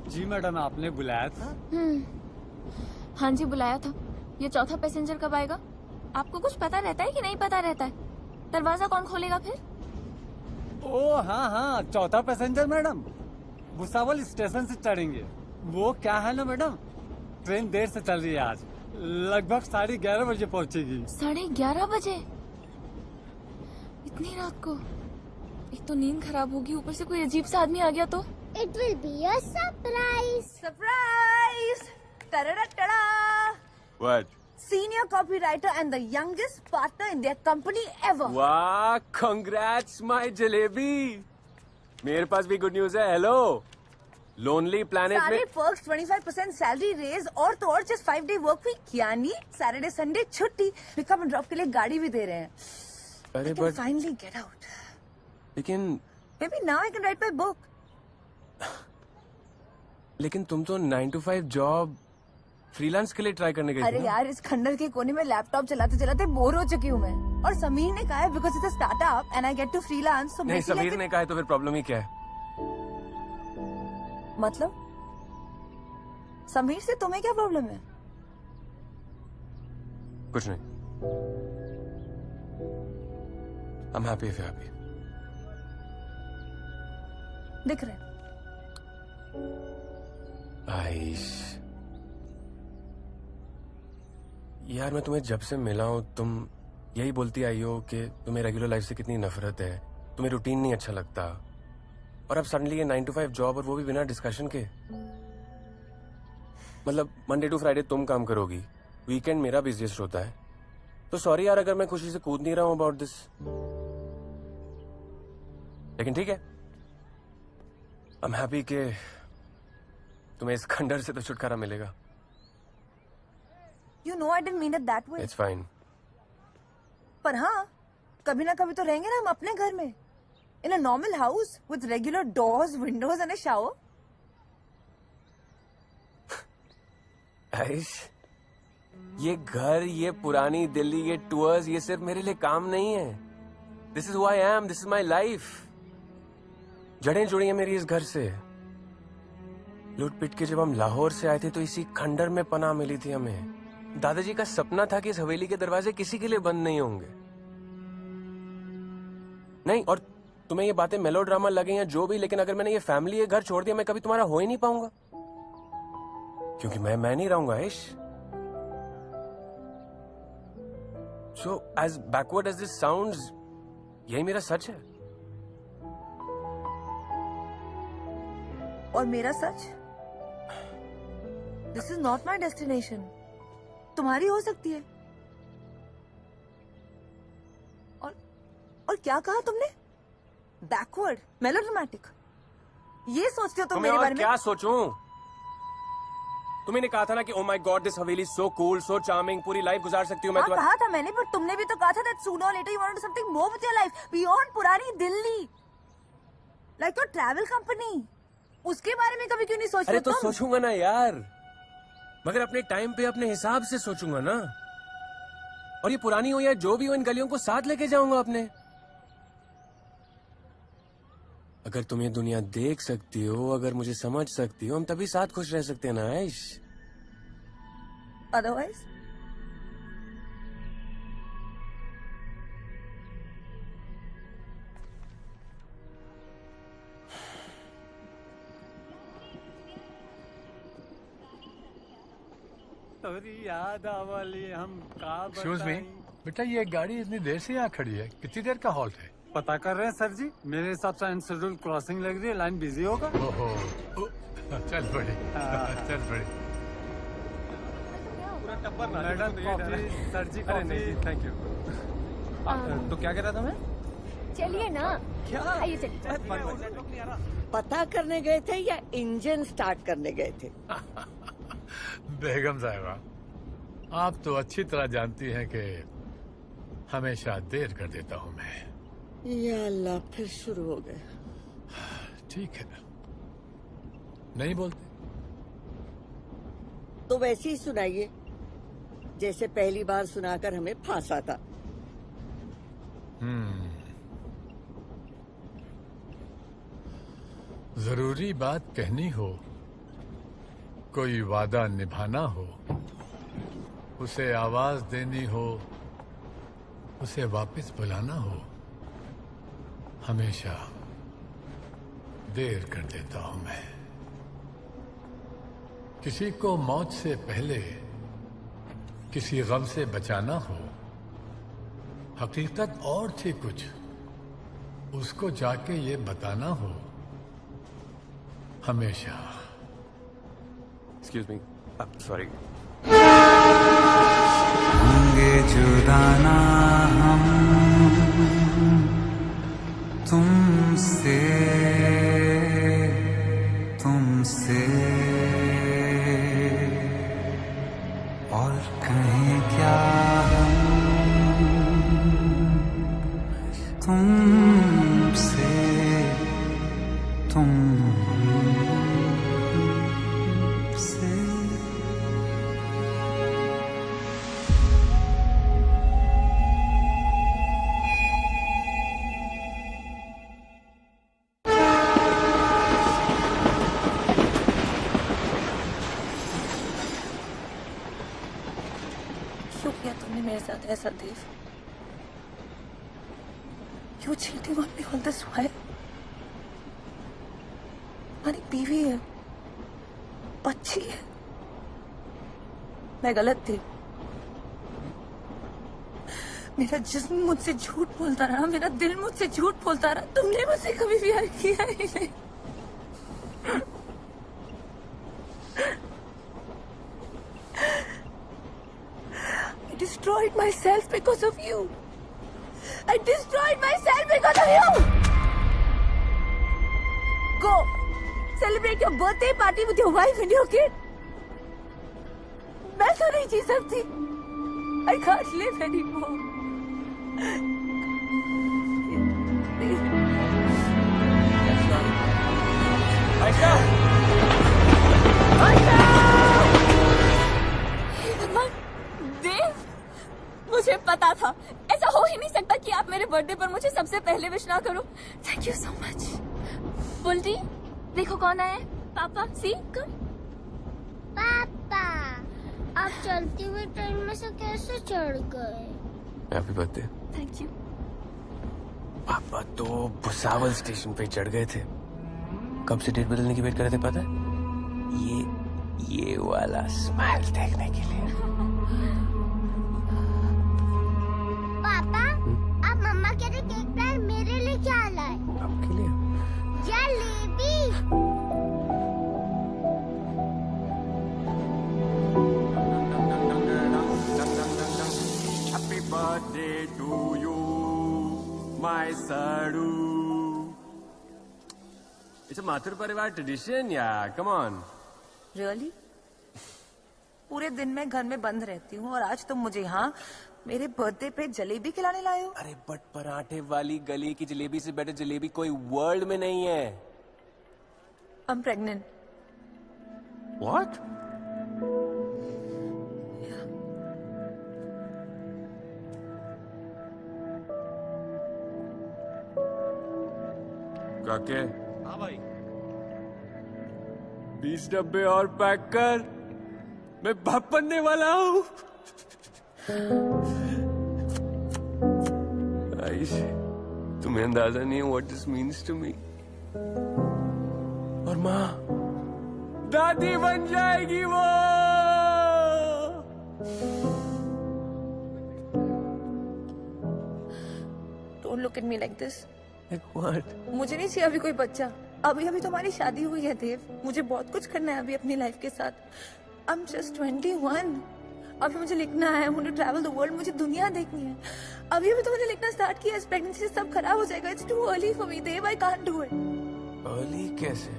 जी मैडम, आपने बुलाया था? हाँ जी, बुलाया था। ये चौथा पैसेंजर कब आएगा? आपको कुछ पता रहता है कि नहीं पता रहता है? दरवाजा कौन खोलेगा फिर? ओ हाँ हाँ, चौथा पैसेंजर मैडम भुसावल स्टेशन से चढ़ेंगे। वो क्या है ना मैडम, ट्रेन देर से चल रही है आज, लगभग 11:30 बजे पहुंचेगी। 11:30 बजे? इतनी रात को? एक तो नींद खराब होगी, ऊपर से कोई अजीब सा आदमी आ गया तो? It will be a surprise. Surprise! Ta-da-da-da-da! What? Senior copywriter and the youngest partner in their company ever. वाह, congrats my जलेबी। मेरे पास भी गुड न्यूज है। हेलो, लोनली प्लैनेट सारे में पर्क्स, 25% सैलरी रेज और तो और जस्ट 5 डे वर्क वीक, यानी सैटरडे संडे छुट्टी, पिकअप एंड ड्रॉप के लिए गाड़ी भी दे रहे हैं। अरे I can but finally get out. लेकिन Maybe now I can write my book. लेकिन तुम तो 9 to 5 जॉब फ्रीलांस के लिए ट्राई करने गई अरे थी ना? यार, इस खंडर के कोने में लैपटॉप चलाते चलाते बोर हो चुकी हूँ मैं। और समीर ने कहा है because it's a startup and I get to freelance. नहीं, समीर ने कहा है तो फिर प्रॉब्लम ही क्या है? मतलब समीर से तुम्हें क्या प्रॉब्लम है? कुछ नहीं। I'm happy if you're happy. दिख रहा है। आइश, यार मैं तुम्हें जब से मिला हूं तुम यही बोलती आई हो कि तुम्हें रेगुलर लाइफ से कितनी नफरत है, तुम्हें रूटीन नहीं अच्छा लगता, और अब सडनली ये 9 to 5 जॉब, और वो भी बिना डिस्कशन के। मतलब मंडे टू फ्राइडे तुम काम करोगी, वीकेंड मेरा बिजिएस्ट होता है। तो सॉरी यार अगर मैं खुशी से कूद नहीं रहा हूं अबाउट दिस, लेकिन ठीक है, आई एम हैप्पी कि तुम्हें इस खंडर से तो छुटकारा मिलेगा। You know I didn't mean it that way. It's fine. पर हाँ, कभी ना कभी तो रहेंगे ना हम अपने घर में, in a normal house with regular doors, windows and a shower. Aish, ये घर, ये पुरानी दिल्ली, ये टूर्स, ये सिर्फ मेरे लिए काम नहीं है। This is who I am, this is my life. जड़ें जुड़ी हैं मेरी इस घर से। लूट पिट के जब हम लाहौर से आए थे तो इसी खंडर में पनाह मिली थी हमें। दादाजी का सपना था कि इस हवेली के दरवाजे किसी के लिए बंद नहीं होंगे। नहीं, और तुम्हें ये बातें मेलोड्रामा लगे या जो भी, लेकिन अगर मैंने ये फैमिली, ये घर छोड़ दिया, मैं कभी तुम्हारा हो ही नहीं पाऊंगा, क्योंकि मैं नहीं रहूंगा आइश। So as backward as this sounds, यही मेरा सच है। और मेरा सच, this is not my destination. तुम्हारी हो सकती है। और क्या कहा तुमने? बैकवर्ड, मेलोड्रामेटिक, ये सोचते हो तुम मेरे बारे में? क्या सोचूं? तुम्हें कहा था ना कि oh my God this Haveli so cool, so charming, पूरी लाइफ गुजार सकती हूँ मैं। हाँ, कहा था मैंने, पर तुमने भी तो कहा था that sooner or later you want to do something more with your life beyond पुरानी Delhi, like your travel company। उसके बारे में कभी क्यों नहीं सोच रहे तुम? तो सोचूंगा ना यार, मगर अपने टाइम पे अपने हिसाब से सोचूंगा ना। और ये पुरानी हो या जो भी हो, इन गलियों को साथ लेके जाऊंगा अपने। अगर तुम ये दुनिया देख सकती हो, अगर मुझे समझ सकती हो, हम तभी साथ खुश रह सकते हैं ना आइश। अदरवाइज याद आवली हम का एक्सक्यूज मी बेटा, ये गाड़ी इतनी देर से यहाँ खड़ी है, कितनी देर का हॉल्ट है? पता कर रहे हैं सर जी, मेरे हिसाब से अनशेड्यूल्ड क्रॉसिंग लग रही है, लाइन बिजी होगा। ओहो, चल पड़ी, चल पड़ी। Madam coffee, sir ji coffee. Thank you. तो क्या कह रहा था मैं? चलिए ना, क्या? आइए चलिए। पता करने गए थे या इंजन स्टार्ट करने गए थे? बेगम साहिबा, आप तो अच्छी तरह जानती हैं कि हमेशा देर कर देता हूँ मैं। या अल्लाह, फिर शुरू हो गए। ठीक है, नहीं बोलते तो वैसे ही सुनाइए जैसे पहली बार सुनाकर हमें फांसा था। जरूरी बात कहनी हो, कोई वादा निभाना हो, उसे आवाज देनी हो, उसे वापस बुलाना हो, हमेशा देर कर देता हूं मैं। किसी को मौत से पहले किसी गम से बचाना हो, हकीकत और थी कुछ, उसको जाके ये बताना हो, हमेशा। Excuse me, sorry. होंगे जुदाना हम तुमसे, तुमसे, और कहें क्या हम तुमसे, तुमसे। क्यों किया तुमने मेरे साथ ऐसा देव? क्यों cheating on me all this while? हमारी बीवी है, बच्ची है, मैं गलत थी। मेरा जिस्म मुझसे झूठ बोलता रहा, मेरा दिल मुझसे झूठ बोलता रहा। तुमने मुझसे कभी प्यार किया ही नहीं। I destroyed myself because of you. I destroyed myself because of you. Go, celebrate your birthday party with your wife and your kid. मैं तो नहीं जी सकती। I can't live anymore. Ayesha! भगवान, देव, मुझे पता था ऐसा हो ही नहीं सकता कि आप मेरे बर्थडे पर मुझे सबसे पहले विश ना करो। Thank you so much. Bulti, देखो कौन आया है। पापा, सी कम। पापा, आप चलती हुई ट्रेन में से कैसे चढ़ गए? Happy birthday. Thank you. पापा तो भुसावल स्टेशन पे चढ़ गए थे। कब से डेट बदलने की वेट कर रहे थे पता है? ये वाला स्माइल देखने के लिए। पापा, आप मम्मा के लिए केक लाए, मेरे लिए क्या लाए? आपके लिए jalebi. Happy birthday to you my साडू। इट्स अ माथुर परिवार ट्रेडिशन या कम ऑन। रियली? पूरे दिन मैं घर में बंद रहती हूँ और आज तुम मुझे यहाँ मेरे बर्थडे पे जलेबी खिलाने लाए हो? अरे बट पराठे वाली गली की जलेबी से बेटर जलेबी कोई वर्ल्ड में नहीं है। I'm pregnant. What? काके? हाँ भाई। 20 डब्बे और पैक कर, मैं बाप बनने वाला हूँ। आइश, तुम्हें अंदाजा नहीं है what this means to me. और माँ दादी बन जाएगी वो। Don't look at me like this. Like what? मुझे नहीं चाहिए अभी कोई बच्चा। अभी अभी तुम्हारी शादी हुई है देव। मुझे बहुत कुछ करना है अभी अपनी लाइफ के साथ। I'm just 21. अभी मुझे लिखना है, मुझे ट्रैवल द वर्ल्ड, मुझे दुनिया देखनी है। अभी अभी तो मैंने लिखना स्टार्ट किया, इस प्रेगनेंसी से सब खराब हो जाएगा। It's too early for me, Dev. I can't do it. Early कैसे?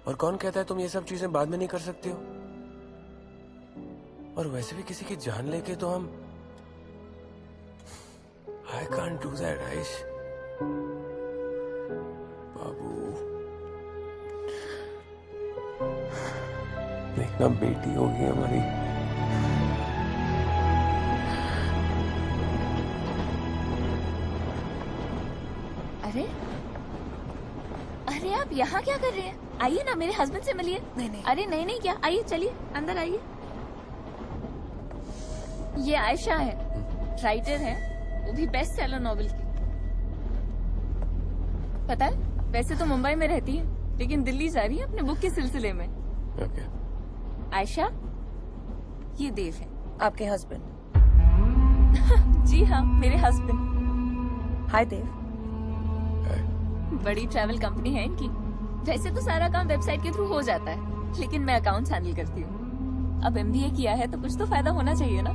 और कौन कहता है तुम ये सब चीजें बाद में नहीं कर सकती हो? और वैसे भी किसी की जान लेके तो हम I can't do that, Aish. बाबू, देखना बेटी होगी हमारी। अरे अरे, आप यहाँ क्या कर रहे हैं? आइए ना, मेरे हस्बैंड से मिलिए। नहीं। अरे नहीं क्या, आइए, चलिए अंदर आइए। ये आयशा है, राइटर है, वो भी बेस्ट सेलर नॉवेल की। पता है, वैसे तो मुंबई में रहती है, लेकिन दिल्ली जा रही है अपने बुक के सिलसिले में। Okay. आयशा, ये देव है। आपके हस्बैंड? जी हाँ, मेरे हस्बैंड। हाय देव। बड़ी ट्रैवल कंपनी है इनकी। वैसे तो सारा काम वेबसाइट के थ्रू हो जाता है, लेकिन मैं अकाउंट्स हैंडल करती हूँ। अब MBA किया है तो कुछ तो फायदा होना चाहिए ना।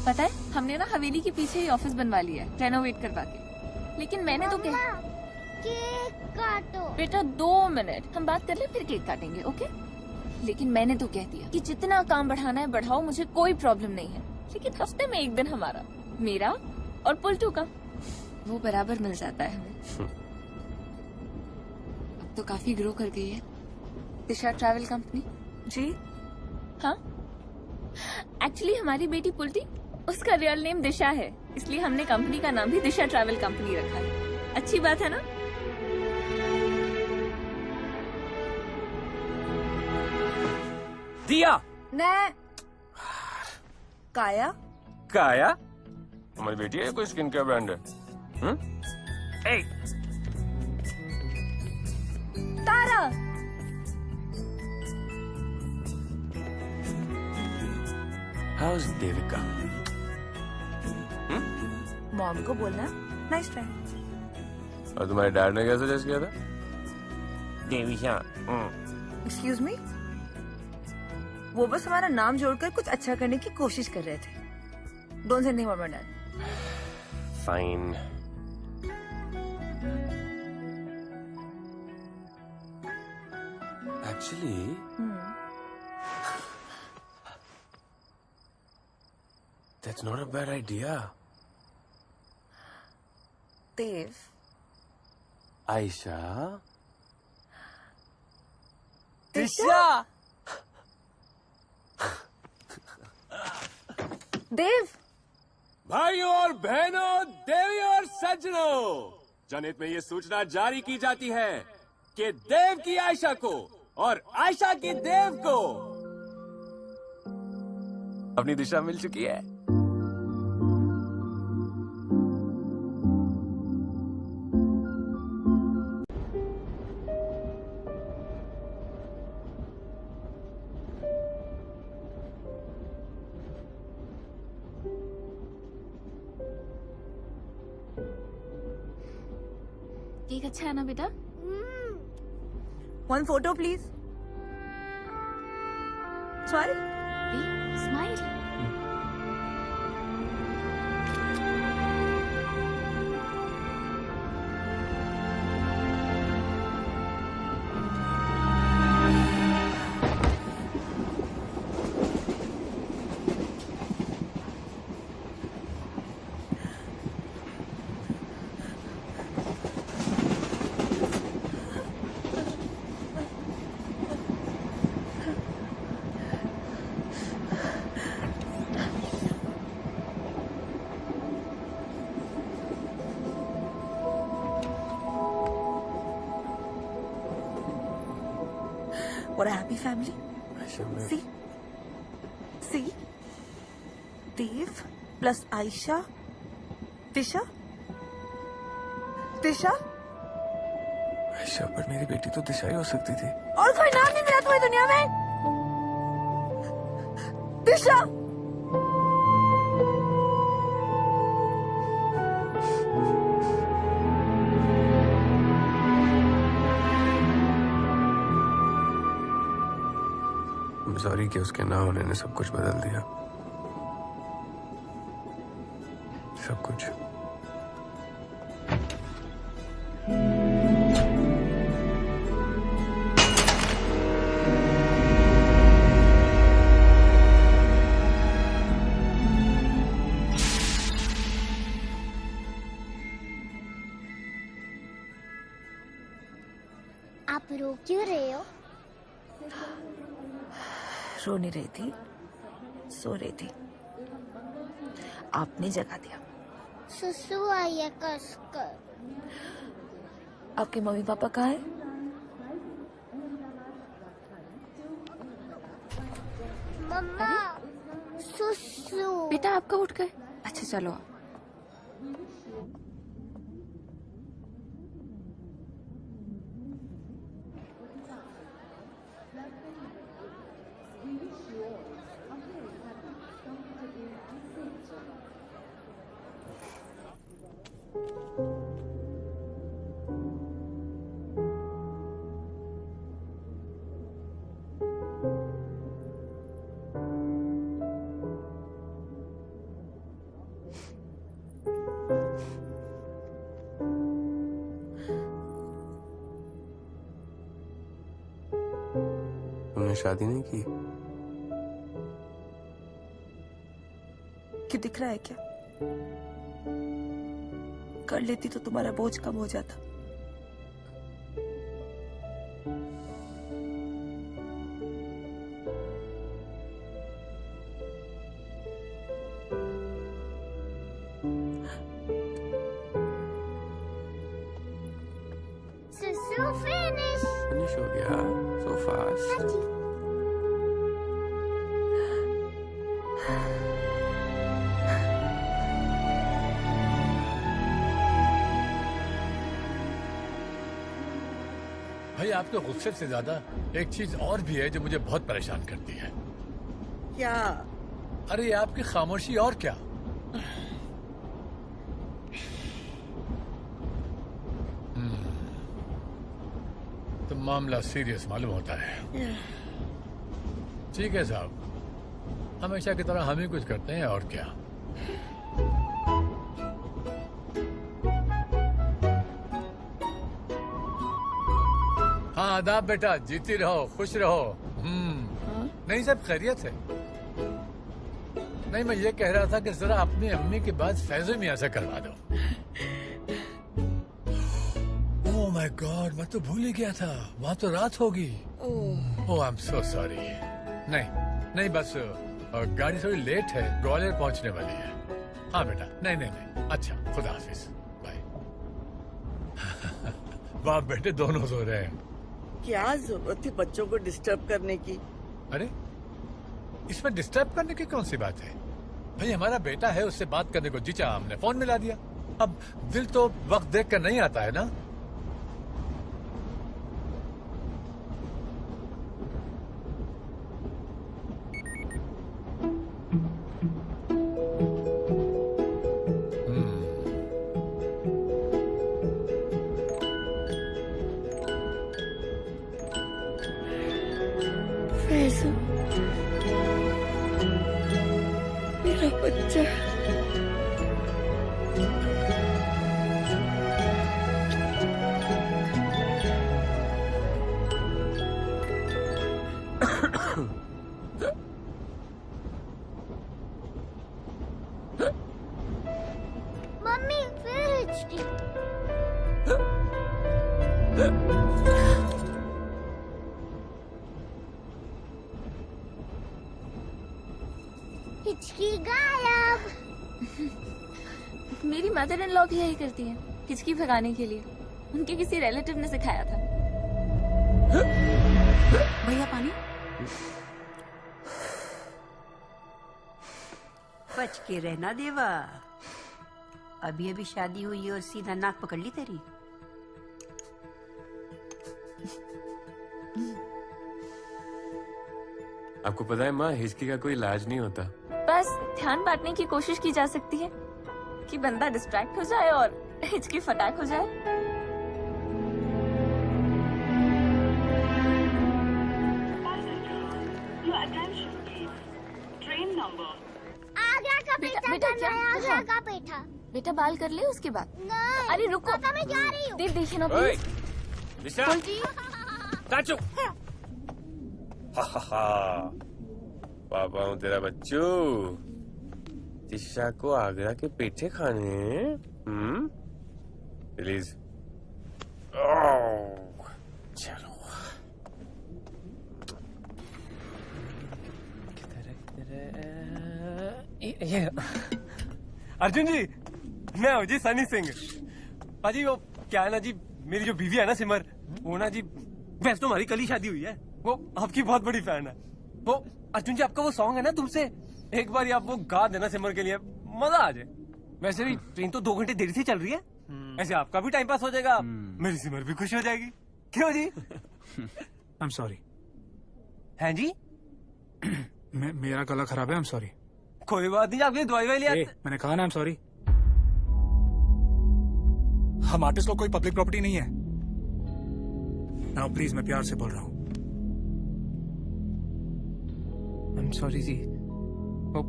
पता है, हमने ना हवेली के पीछे ही ऑफिस बनवा लिया है, रेनोवेट करवा के। लेकिन मैंने तो केक काटो। बेटा 2 मिनट, हम बात कर ले फिर केक काटेंगे, ओके? लेकिन मैंने तो कह दिया कि जितना काम बढ़ाना है बढ़ाओ, मुझे कोई प्रॉब्लम नहीं है। लेकिन हफ्ते में एक दिन हमारा, मेरा और पुल्टू का, वो बराबर मिल जाता है हमें। अब तो काफी ग्रो कर गई है दिशा ट्रैवल कंपनी। जी हाँ, एक्चुअली हमारी बेटी पुल्टी, उसका रियल नेम दिशा है, इसलिए हमने कंपनी का नाम भी दिशा ट्रैवल कंपनी रखा है। अच्छी बात है ना? दिया, मैं काया? काया? हमारी बेटी है, कोई स्किन केयर ब्रांड है? ए, तारा। हाउस देविका? मॉम को बोलना नाइस ट्राई। और तुम्हारे डैड ने क्या सजेस्ट किया था? देविका। एक्सक्यूज मी, वो बस हमारा नाम जोड़कर कुछ अच्छा करने की कोशिश कर रहे थे। Don't say anything about my dad. Fine. Actually that's not a bad idea. Dev, Ayesha, Disha. Dev, भाइयों और बहनों, देवियों और सज्जनों, जनहित में ये सूचना जारी की जाती है कि देव की आयशा को और आयशा की देव को अपनी दिशा मिल चुकी है। केक अच्छा है ना बेटा? One photo please. Smile. Smile. What a happy family. See? See? Dev plus Aisha. Disha? Disha? Ayesha, पर मेरी बेटी तो दिशा ही हो सकती थी। और कोई नाम नहीं मिला तुम्हें दुनिया में? दिशा! सॉरी कि उसके ना होने ने सब कुछ बदल दिया। सब कुछ। आप रो क्यों रहे हो? रो नहीं रही थी, सो रही थी। आपने जगा दिया। सुसु आई है कसकर। आपके मम्मी पापा कहाँ हैं? मम्मा, सुसु। बेटा आपका उठ गए? अच्छा चलो। तुमने शादी नहीं की? क्यों, दिख रहा है क्या? कर लेती तो तुम्हारा बोझ कम हो जाता। सुसु फिनिश। फिनिश हो गया? So fast. भाई आपके गुस्से से ज्यादा एक चीज और भी है जो मुझे बहुत परेशान करती है। क्या? अरे ये आपकी खामोशी और क्या। तो मामला सीरियस मालूम होता है। ठीक है साहब, हमेशा की तरह हम ही कुछ करते हैं और क्या। हाँ आदाब बेटा, जीती रहो, खुश रहो। नहीं सब खैरियत है। नहीं मैं ये कह रहा था कि जरा अपनी अम्मी के बाद फैजो मियां से करवा दो। ओह माय गॉड, मैं तो भूल ही गया था, वहाँ तो रात होगी। ओह आई एम सो सॉरी। नहीं बस गाड़ी थोड़ी लेट है, ग्वालियर पहुँचने वाली है। हाँ बेटा, नहीं। अच्छा, खुदा हाफिज, बाय। वाह बेटे, दोनों सो रहे हैं। क्या जरूरत थी बच्चों को डिस्टर्ब करने की? अरे इसमें डिस्टर्ब करने की कौन सी बात है? भाई हमारा बेटा है, उससे बात करने को जी चाहा हमने फोन मिला दिया। अब दिल तो वक्त देख कर नहीं आता है ना। फैजू, मेरा बच्चा। मम्मी फिर हिचकी। हिचकी गायब। मेरी मदर इन लॉ भी यही करती है, हिचकी भगाने के लिए। उनके किसी रिलेटिव ने सिखाया था। भैया पानी। बच के रहना देवा, अभी अभी शादी हुई और सीधा नाक पकड़ ली तेरी। आपको पता है माँ, हिचकी का कोई इलाज नहीं होता। बस ध्यान बांटने की कोशिश की जा सकती है कि बंदा डिस्ट्रैक्ट हो जाए और हिचकी फटाक हो जाए। आगरा का पेठा बेटा करना क्या? है, आगरा हाँ। का पेठा। बेटा बाल कर ले उसके बाद। नहीं अरे रुको, पापा मैं जा रही हूँ। देख देखिए ना ओए, प्लीज। दिशा, बोलती चाचू। पापा हूँ तेरा बच्चू। दिशा को आगरा के पेठे खाने हैं? प्लीज। चलो। ये अर्जुन जी, मैं हूँ जी सनी सिंह। पाजी वो क्या है ना जी, मेरी जो बीवी है ना सिमर, वो ना जी, वैसे तो हमारी कल ही शादी हुई है, वो आपकी बहुत बड़ी फैन है। वो अर्जुन जी, आपका वो सॉन्ग है ना तुमसे, एक बार आप वो गा देना सिमर के लिए, मजा आ जाए। वैसे भी ट्रेन तो 2 घंटे देरी से चल रही है, ऐसे आपका भी टाइम पास हो जाएगा, मेरी सिमर भी खुश हो जाएगी। क्यों जी? आई एम सॉरी। हैं जी? मेरा गला खराब है, आई एम सॉरी। कोई बात नहीं, आपकी दवाई वाली मैंने कहा ना, आई एम सॉरी। हम आर्टिस्ट लोग कोई पब्लिक प्रॉपर्टी नहीं है। नाउ प्लीज, मैं प्यार से बोल रहा हूँ। आई एम सॉरी जी, वो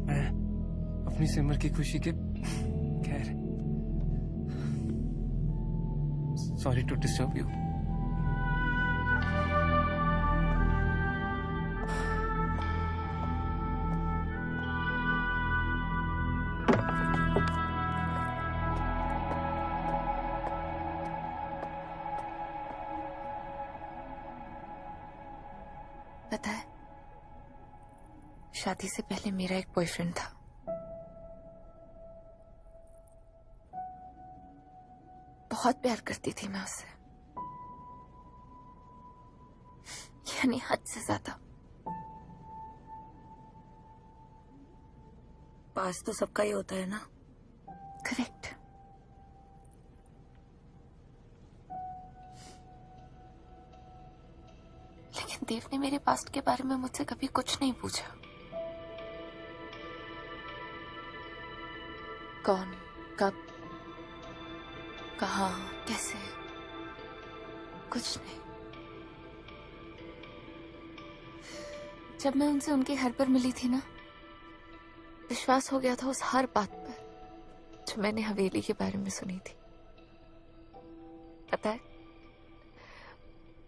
मैं अपनी सिमर की खुशी के खैर, सॉरी टू डिस्टर्ब यू। पता है, शादी से पहले मेरा एक बॉयफ्रेंड था। बहुत प्यार करती थी मैं उससे, यानी हद से ज्यादा। पास तो सबका ही होता है ना। करेक्ट। देव ने मेरे पास्ट के बारे में मुझसे कभी कुछ नहीं पूछा। कौन, कब, कहाँ, कैसे, कुछ नहीं। जब मैं उनसे उनके घर पर मिली थी ना, विश्वास हो गया था उस हर बात पर जो मैंने हवेली के बारे में सुनी थी। पता है,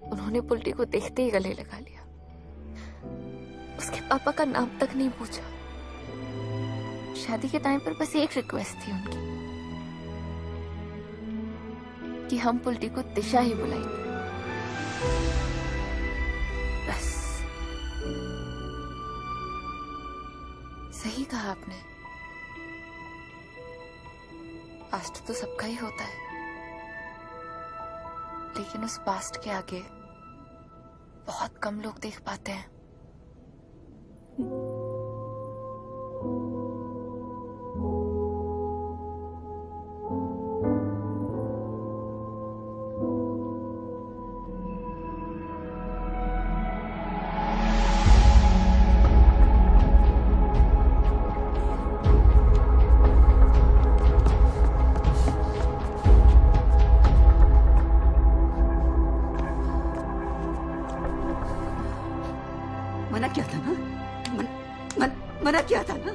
उन्होंने पुल्टी को देखते ही गले लगा लिया। उसके पापा का नाम तक नहीं पूछा। शादी के टाइम पर बस एक रिक्वेस्ट थी उनकी कि हम पुल्टी को दिशा ही बुलाएंगे, बस। सही कहा आपने, पास्ट तो सबका ही होता है, लेकिन उस पास्ट के आगे बहुत कम लोग देख पाते हैं। मना किया था ना, मना किया था ना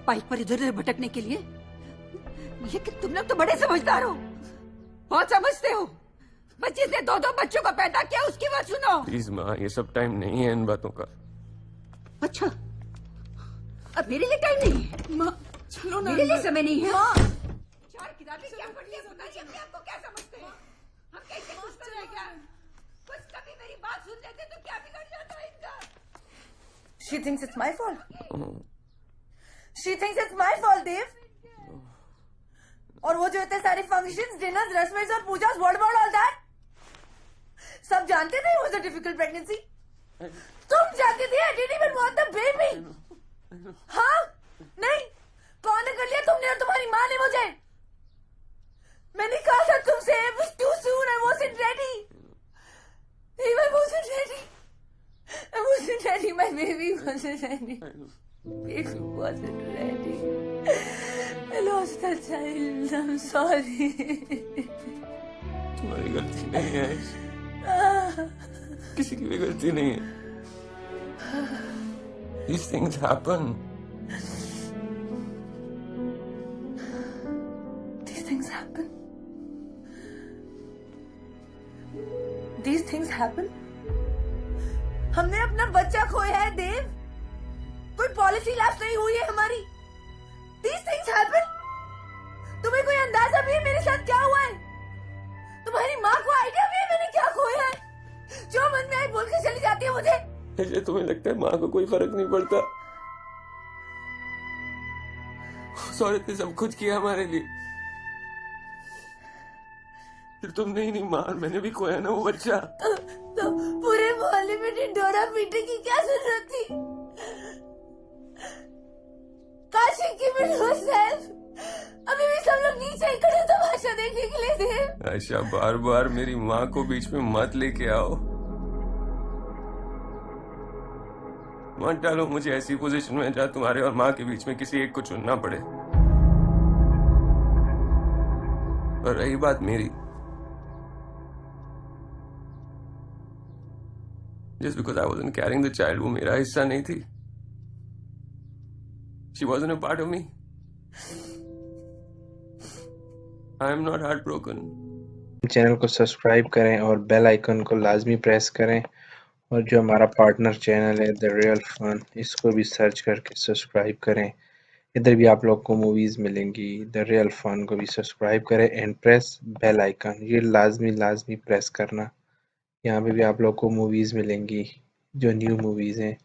बाइक पर इधर उधर भटकने के लिए। लेकिन तुम लोग तो बड़े समझदार हो, बहुत समझते हो। बच्चे ने दो बच्चों को पैदा किया, उसकी बात सुनो। प्लीज माँ, ये सब टाइम नहीं है इन बातों का। अच्छा, अब मेरे लिए टाइम नहीं है? माँ चलो ना, मेरे लिए समय नहीं है? माँ, चार किताबें क्या पढ़ी है, बताइए अपने आप को क्या समझते हैं? हम कैसे खुश कर रहे क्या? कुछ कभी मेरी बात सुन लेते तो क्या बिगड़ जाता है इनका? She thinks it's my fault. She thinks it's my fault, Dave. और वो जो इतने सारे फंक्शंस, डिनर्स, रस्में और Pooja's, what about all that? सब जानते थे it was a difficult pregnancy. तुम जानते थे I didn't even want the baby. हाँ? नहीं? कौन ने कर लिया, तुमने और तुम्हारी माँ ने मुझे? मैंने कहा था तुमसे, it was too soon, I wasn't ready. I wasn't ready. I wasn't ready. My baby wasn't ready. Baby wasn't ready. I lost the child. I'm sorry. तुम्हारी गलती नहीं है, किसी की भी गलती नहीं है। These things happen. These things happen. These things happen. हमने अपना बच्चा खोया है देव, कोई पॉलिसी लैप्स नहीं हुई है हमारी। These things happen. तुम्हें कोई अंदाजा भी है मेरे साथ क्या हुआ है? तुम्हारी माँ को आइडिया भी है मैंने क्या खोया है? जो मन में आई बोल के चली जाती है मुझे। ऐसे तुम्हें लगता है माँ को कोई फर्क नहीं पड़ता? उस औरत ने सब कुछ किया हमारे लिए। फिर तुमने ही नहीं, माँ मैंने भी खोया ना वो बच्चा। तो पूरे मोहल्ले में ढिंढोरा पीटने की क्या जरूरत थी? काशी की अभी भी सब लोग नीचे खड़े तमाशा देखने के लिए थे। आयशा, बार बार मेरी माँ को बीच में मत लेके आओ। मत डालो मुझे ऐसी पोजीशन में जहाँ तुम्हारे और माँ के बीच में किसी एक को चुनना पड़े। और रही बात मेरी, just because I wasn't carrying the child, वो मेरा हिस्सा नहीं थी। She wasn't a part of me. I am not heartbroken. Channel को सब्सक्राइब करें और बेल आइकन को लाजमी प्रेस करें, और जो हमारा पार्टनर चैनल है द रियल फन, इसको भी सर्च करके सब्सक्राइब करें। इधर भी आप लोग को मूवीज़ मिलेंगी। द रियल फन को भी सब्सक्राइब करें एंड प्रेस बेल आइकन, ये लाजमी प्रेस करना। यहाँ पे भी आप लोग को मूवीज़ मिलेंगी जो न्यू मूवीज़ हैं।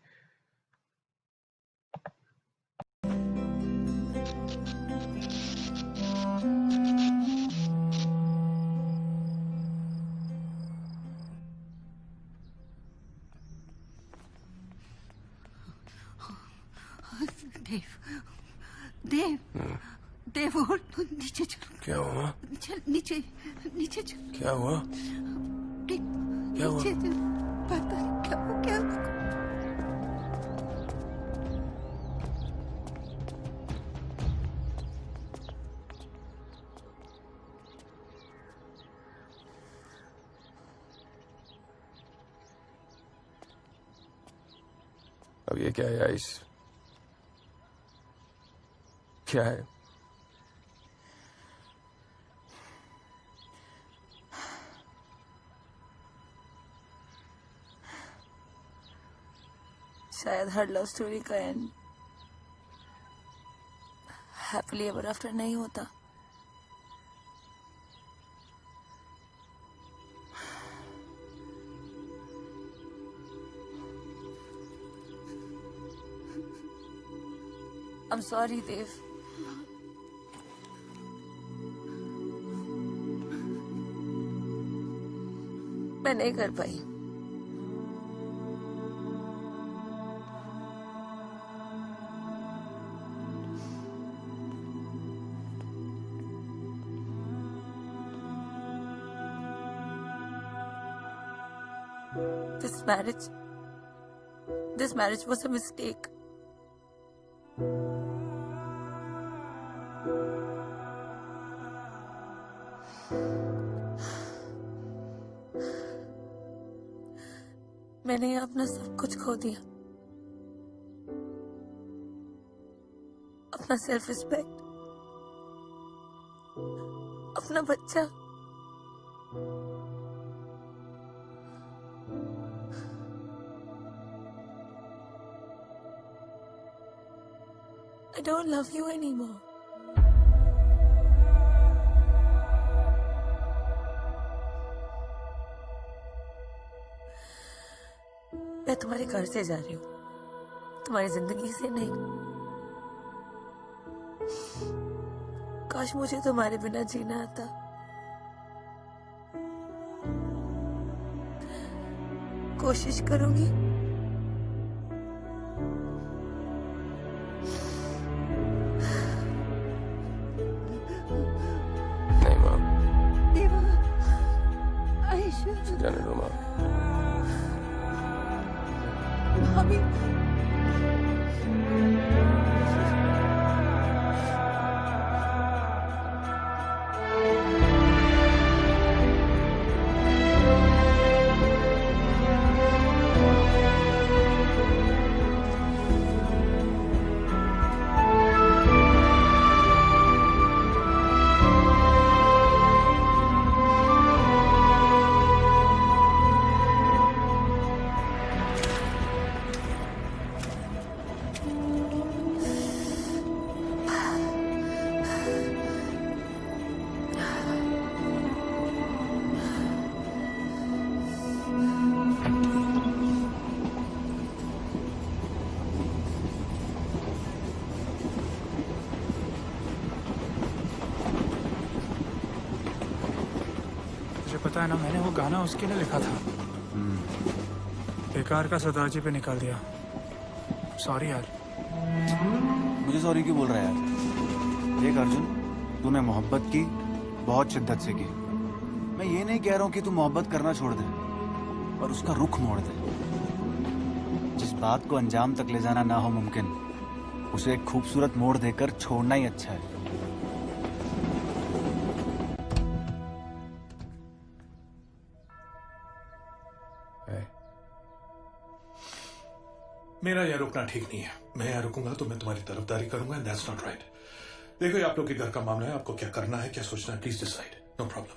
देव और नीचे चल। क्या हुआ? चल नीचे चल। क्या हुआ? क्या हुआ? पता नहीं क्या हो गया उसको। अब ये क्या है आइस? क्या है? शायद हर लव स्टोरी का एंड हैप्पीली एवर आफ्टर नहीं होता। I'm sorry, Dev. मैं नहीं कर पाई। This marriage was a mistake. मैंने अपना सब कुछ खो दिया, अपना सेल्फ रिस्पेक्ट, अपना बच्चा। I don't love you anymore. मैं तुम्हारे घर से जा रही हूँ, तुम्हारी जिंदगी से नहीं। काश मुझे तुम्हारे बिना जीना आता। कोशिश करूंगी। नहीं माँ, देवा, आयशा, जाने दो माँ। भाभी, पता है ना, मैंने वो गाना उसके लिए लिखा था। बेकार का सरदार जी पे निकाल दिया। सॉरी यार। मुझे सॉरी क्यों बोल रहा है यार? देख अर्जुन, तूने मोहब्बत की, बहुत शिद्दत से की। मैं ये नहीं कह रहा हूँ कि तू मोहब्बत करना छोड़ दे, पर उसका रुख मोड़ दे। जिस बात को अंजाम तक ले जाना ना हो मुमकिन, उसे एक खूबसूरत मोड़ देकर छोड़ना ही अच्छा है। मेरा यहाँ रुकना ठीक नहीं है। मैं यहाँ रुकूंगा तो मैं तुम्हारी तरफदारी करूंगा, दैट्स नॉट राइट। देखो, ये आप लोग के घर का मामला है, आपको क्या करना है, क्या सोचना है, please decide. No problem,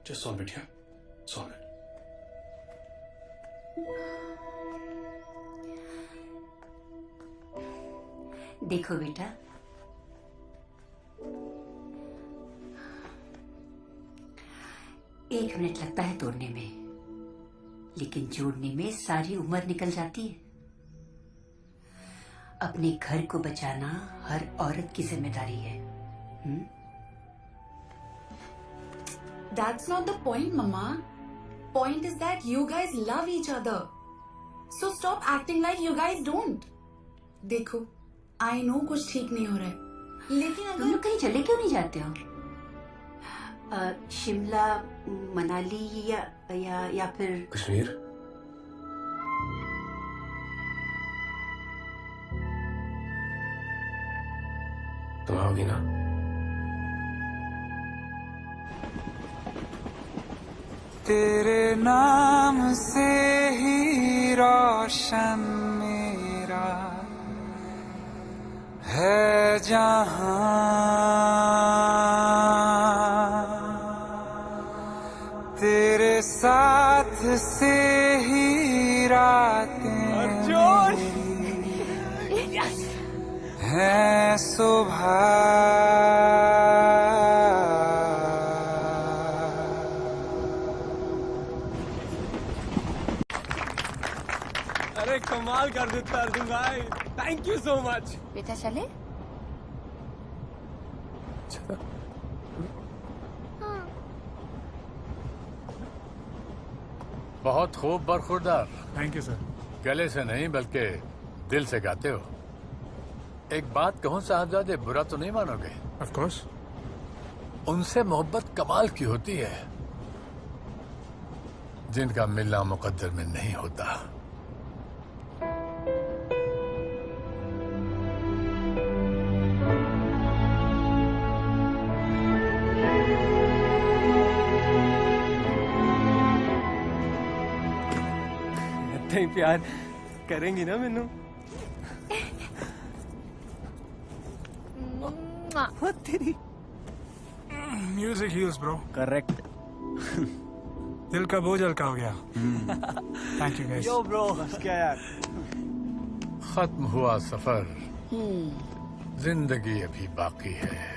just solve it here, solve it. देखो बेटा, एक मिनट लगता है तोड़ने में, लेकिन जोड़ने में सारी उम्र निकल जाती है। अपने घर को बचाना हर औरत की जिम्मेदारी है। That's not the point, Mama. Point is that you guys love each other. So stop acting like you guys don't. देखो, I know कुछ ठीक नहीं हो रहा है, लेकिन तुम लोग कहीं चले क्यों नहीं जाते हो? शिमला, मनाली या फिर कश्मीर? तुम आओगी ना? तेरे नाम से ही रोशन मेरा है जहां, तेरे साथ से ही रातें है सुबह। अरे कमाल कर देता अर्जुन भाई, थैंक यू सो मच। बेटा चले? बहुत खूब बरखुरदार। Thank you sir. गले से नहीं बल्कि दिल से गाते हो। एक बात कहूं साहबजादे, बुरा तो नहीं मानोगे? Of course. उनसे मोहब्बत कमाल की होती है जिनका मिलना मुकद्दर में नहीं होता। नहीं प्यार करेंगी ना मैनू? तेरी म्यूजिक हील्स ब्रो। करेक्ट। दिल का बोझ हल्का हो गया। Thank you guys. Yo bro, क्या यार। खत्म हुआ सफर, जिंदगी अभी बाकी है।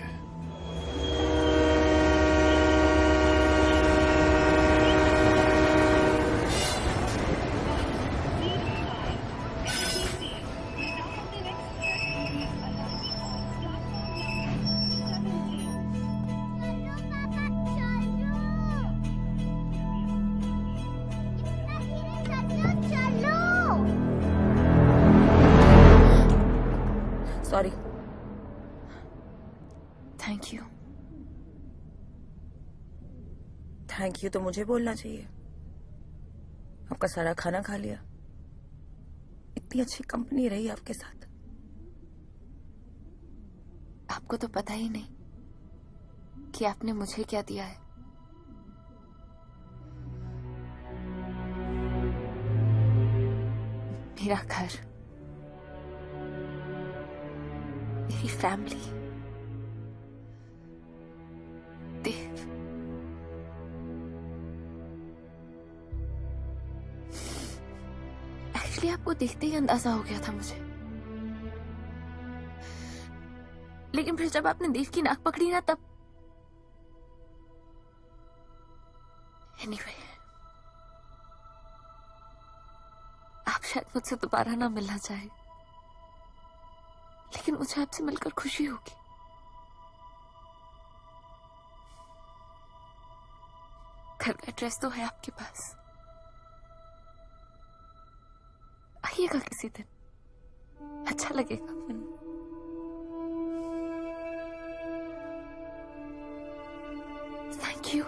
Sorry. Thank you. Thank you तो मुझे बोलना चाहिए। आपका सारा खाना खा लिया। इतनी अच्छी कंपनी रही आपके साथ। आपको तो पता ही नहीं कि आपने मुझे क्या दिया है। मेरा घर, मेरी फैमिली, देव, एक्चुअली आपको देखते ही अंदाजा हो गया था मुझे, लेकिन फिर जब आपने देव की नाक पकड़ी ना तब एनीवे, आप शायद मुझसे दोबारा ना मिलना चाहे, लेकिन मुझे आपसे मिलकर खुशी होगी। घर का एड्रेस तो है आपके पास, आइएगा किसी दिन, अच्छा लगेगा। Thank you.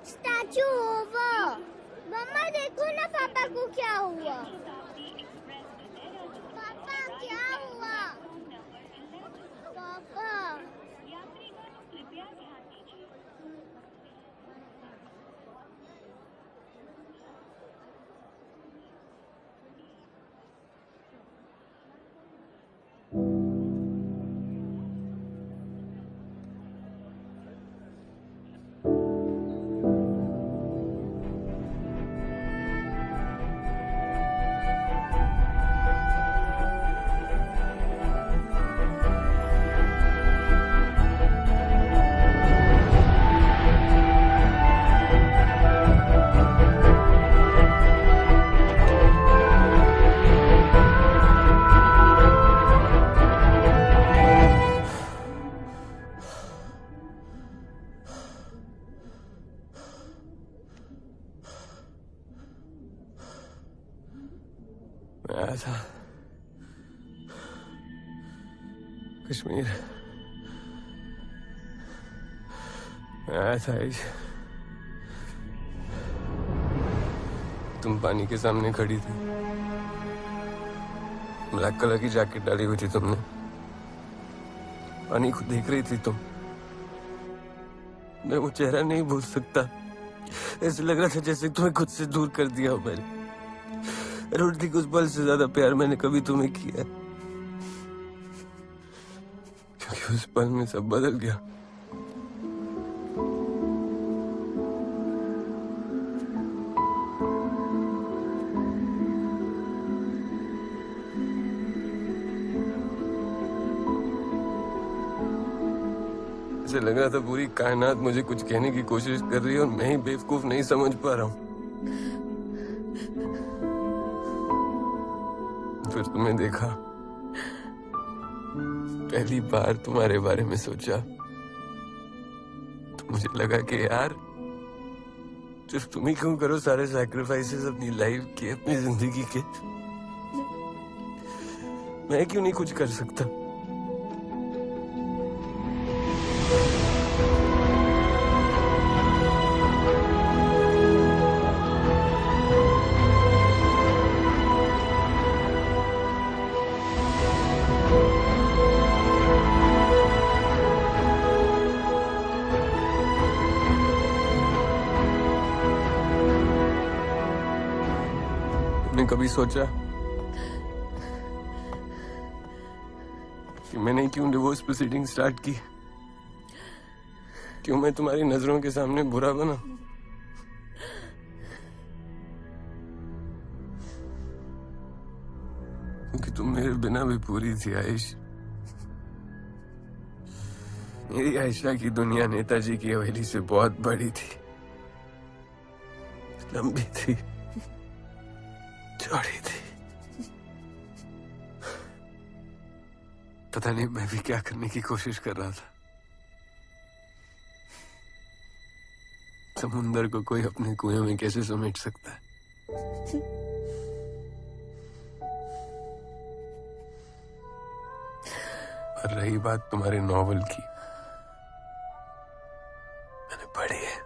Statue over. Mamma देखो ना पापा को क्या हुआ। पापा क्या हुआ? पापा मैं आया था कश्मीर, मैं आया था आयुष। तुम पानी के सामने खड़ी थी, ब्लैक कलर की जैकेट डाली हुई थी तुमने, पानी को देख रही थी तुम। मैं वो चेहरा नहीं भूल सकता, ऐसे लग रहा था जैसे तुम्हें खुद से दूर कर दिया हो मैंने। I don't think उस पल से ज्यादा प्यार मैंने कभी तुम्हें किया, क्योंकि उस पल में सब बदल गया। ऐसे लग रहा था पूरी कायनात मुझे कुछ कहने की कोशिश कर रही है और मैं ही बेवकूफ नहीं समझ पा रहा हूँ। फिर तुम्हें देखा, पहली बार तुम्हारे बारे में सोचा, तो मुझे लगा कि यार सिर्फ तुम ही क्यों करो सारे सैक्रिफाइसेस अपनी लाइफ के, अपनी जिंदगी के, मैं क्यों नहीं कुछ कर सकता? कभी सोचा कि मैंने क्यों डिवोर्स प्रोसीडिंग स्टार्ट की? क्यों मैं तुम्हारी नजरों के सामने बुरा बना? क्योंकि तुम मेरे बिना भी पूरी थी आयुष। मेरी आयशा की दुनिया नेताजी की हवेली से बहुत बड़ी थी, लंबी थी, चौड़ी थी। पता नहीं मैं भी क्या करने की कोशिश कर रहा था। समुंदर को कोई अपने कुएं में कैसे समेट सकता है? और रही बात तुम्हारे नॉवल की, मैंने पढ़ी है,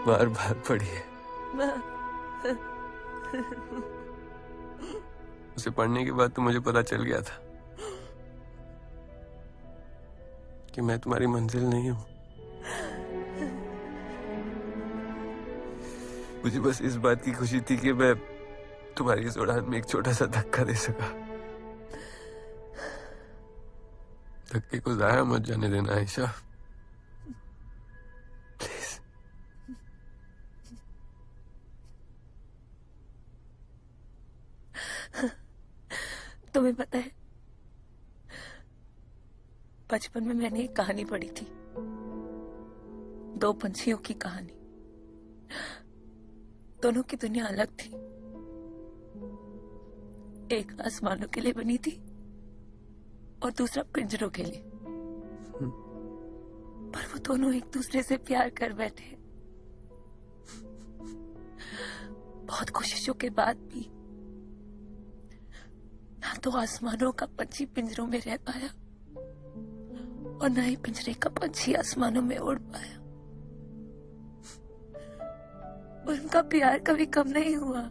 बार बार पढ़ी है। उसे पढ़ने के बाद तो मुझे पता चल गया था कि मैं तुम्हारी मंजिल नहीं हूं। मुझे बस इस बात की खुशी थी कि मैं तुम्हारी इस उड़ान में एक छोटा सा धक्का दे सका। धक्के को जाया मत जाने देना आयशा, प्लीज। तुम्हें पता है, बचपन में मैंने एक कहानी पढ़ी थी, दो पंछियों की कहानी। दोनों की दुनिया अलग थी, एक आसमानों के लिए बनी थी और दूसरा पिंजरों के लिए। पर वो दोनों एक दूसरे से प्यार कर बैठे। बहुत कोशिशों के बाद भी ना तो आसमानों का पंछी पिंजरों में रह पाया और ना ही पिंजरे का पंछी आसमानों में उड़ पाया। उनका प्यार कभी कम नहीं हुआ।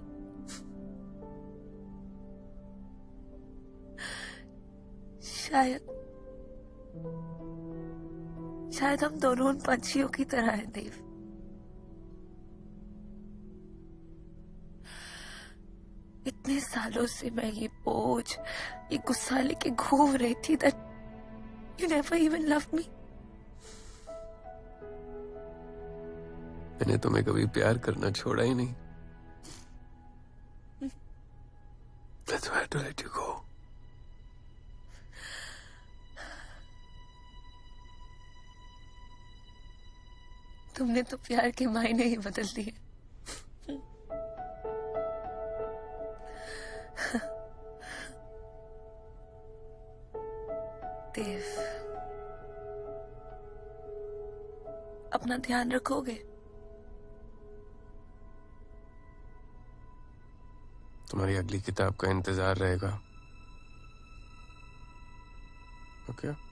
शायद हम दोनों उन पंछियों की तरह हैं देव। इतने सालों से मैं ये बोझ, ये गुस्सा लेके घूम रही थी that you never even loved me। मैंने तुम्हें कभी प्यार करना छोड़ा ही नहीं। That's why I had to let you go। तुमने तो प्यार के मायने ही बदल दिए। देव, अपना ध्यान रखोगे? तुम्हारी अगली किताब का इंतजार रहेगा। Okay?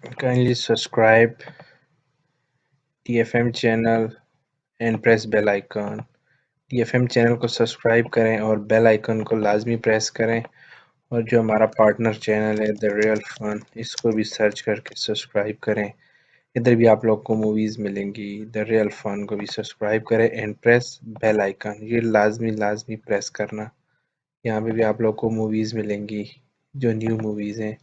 Kindly subscribe TFM channel and press bell icon. TFM channel को सब्सक्राइब करें और बेल आइकन को लाजमी प्रेस करें और जो हमारा पार्टनर चैनल है द रियल फन, इसको भी सर्च करके सब्सक्राइब करें। इधर भी आप लोग को मूवीज़ मिलेंगी। द रियल फन को भी सब्सक्राइब करें एंड प्रेस बेल आइकन, ये लाजमी प्रेस करना। यहाँ पे भी आप लोग को मूवीज़ मिलेंगी जो न्यू मूवीज़ हैं।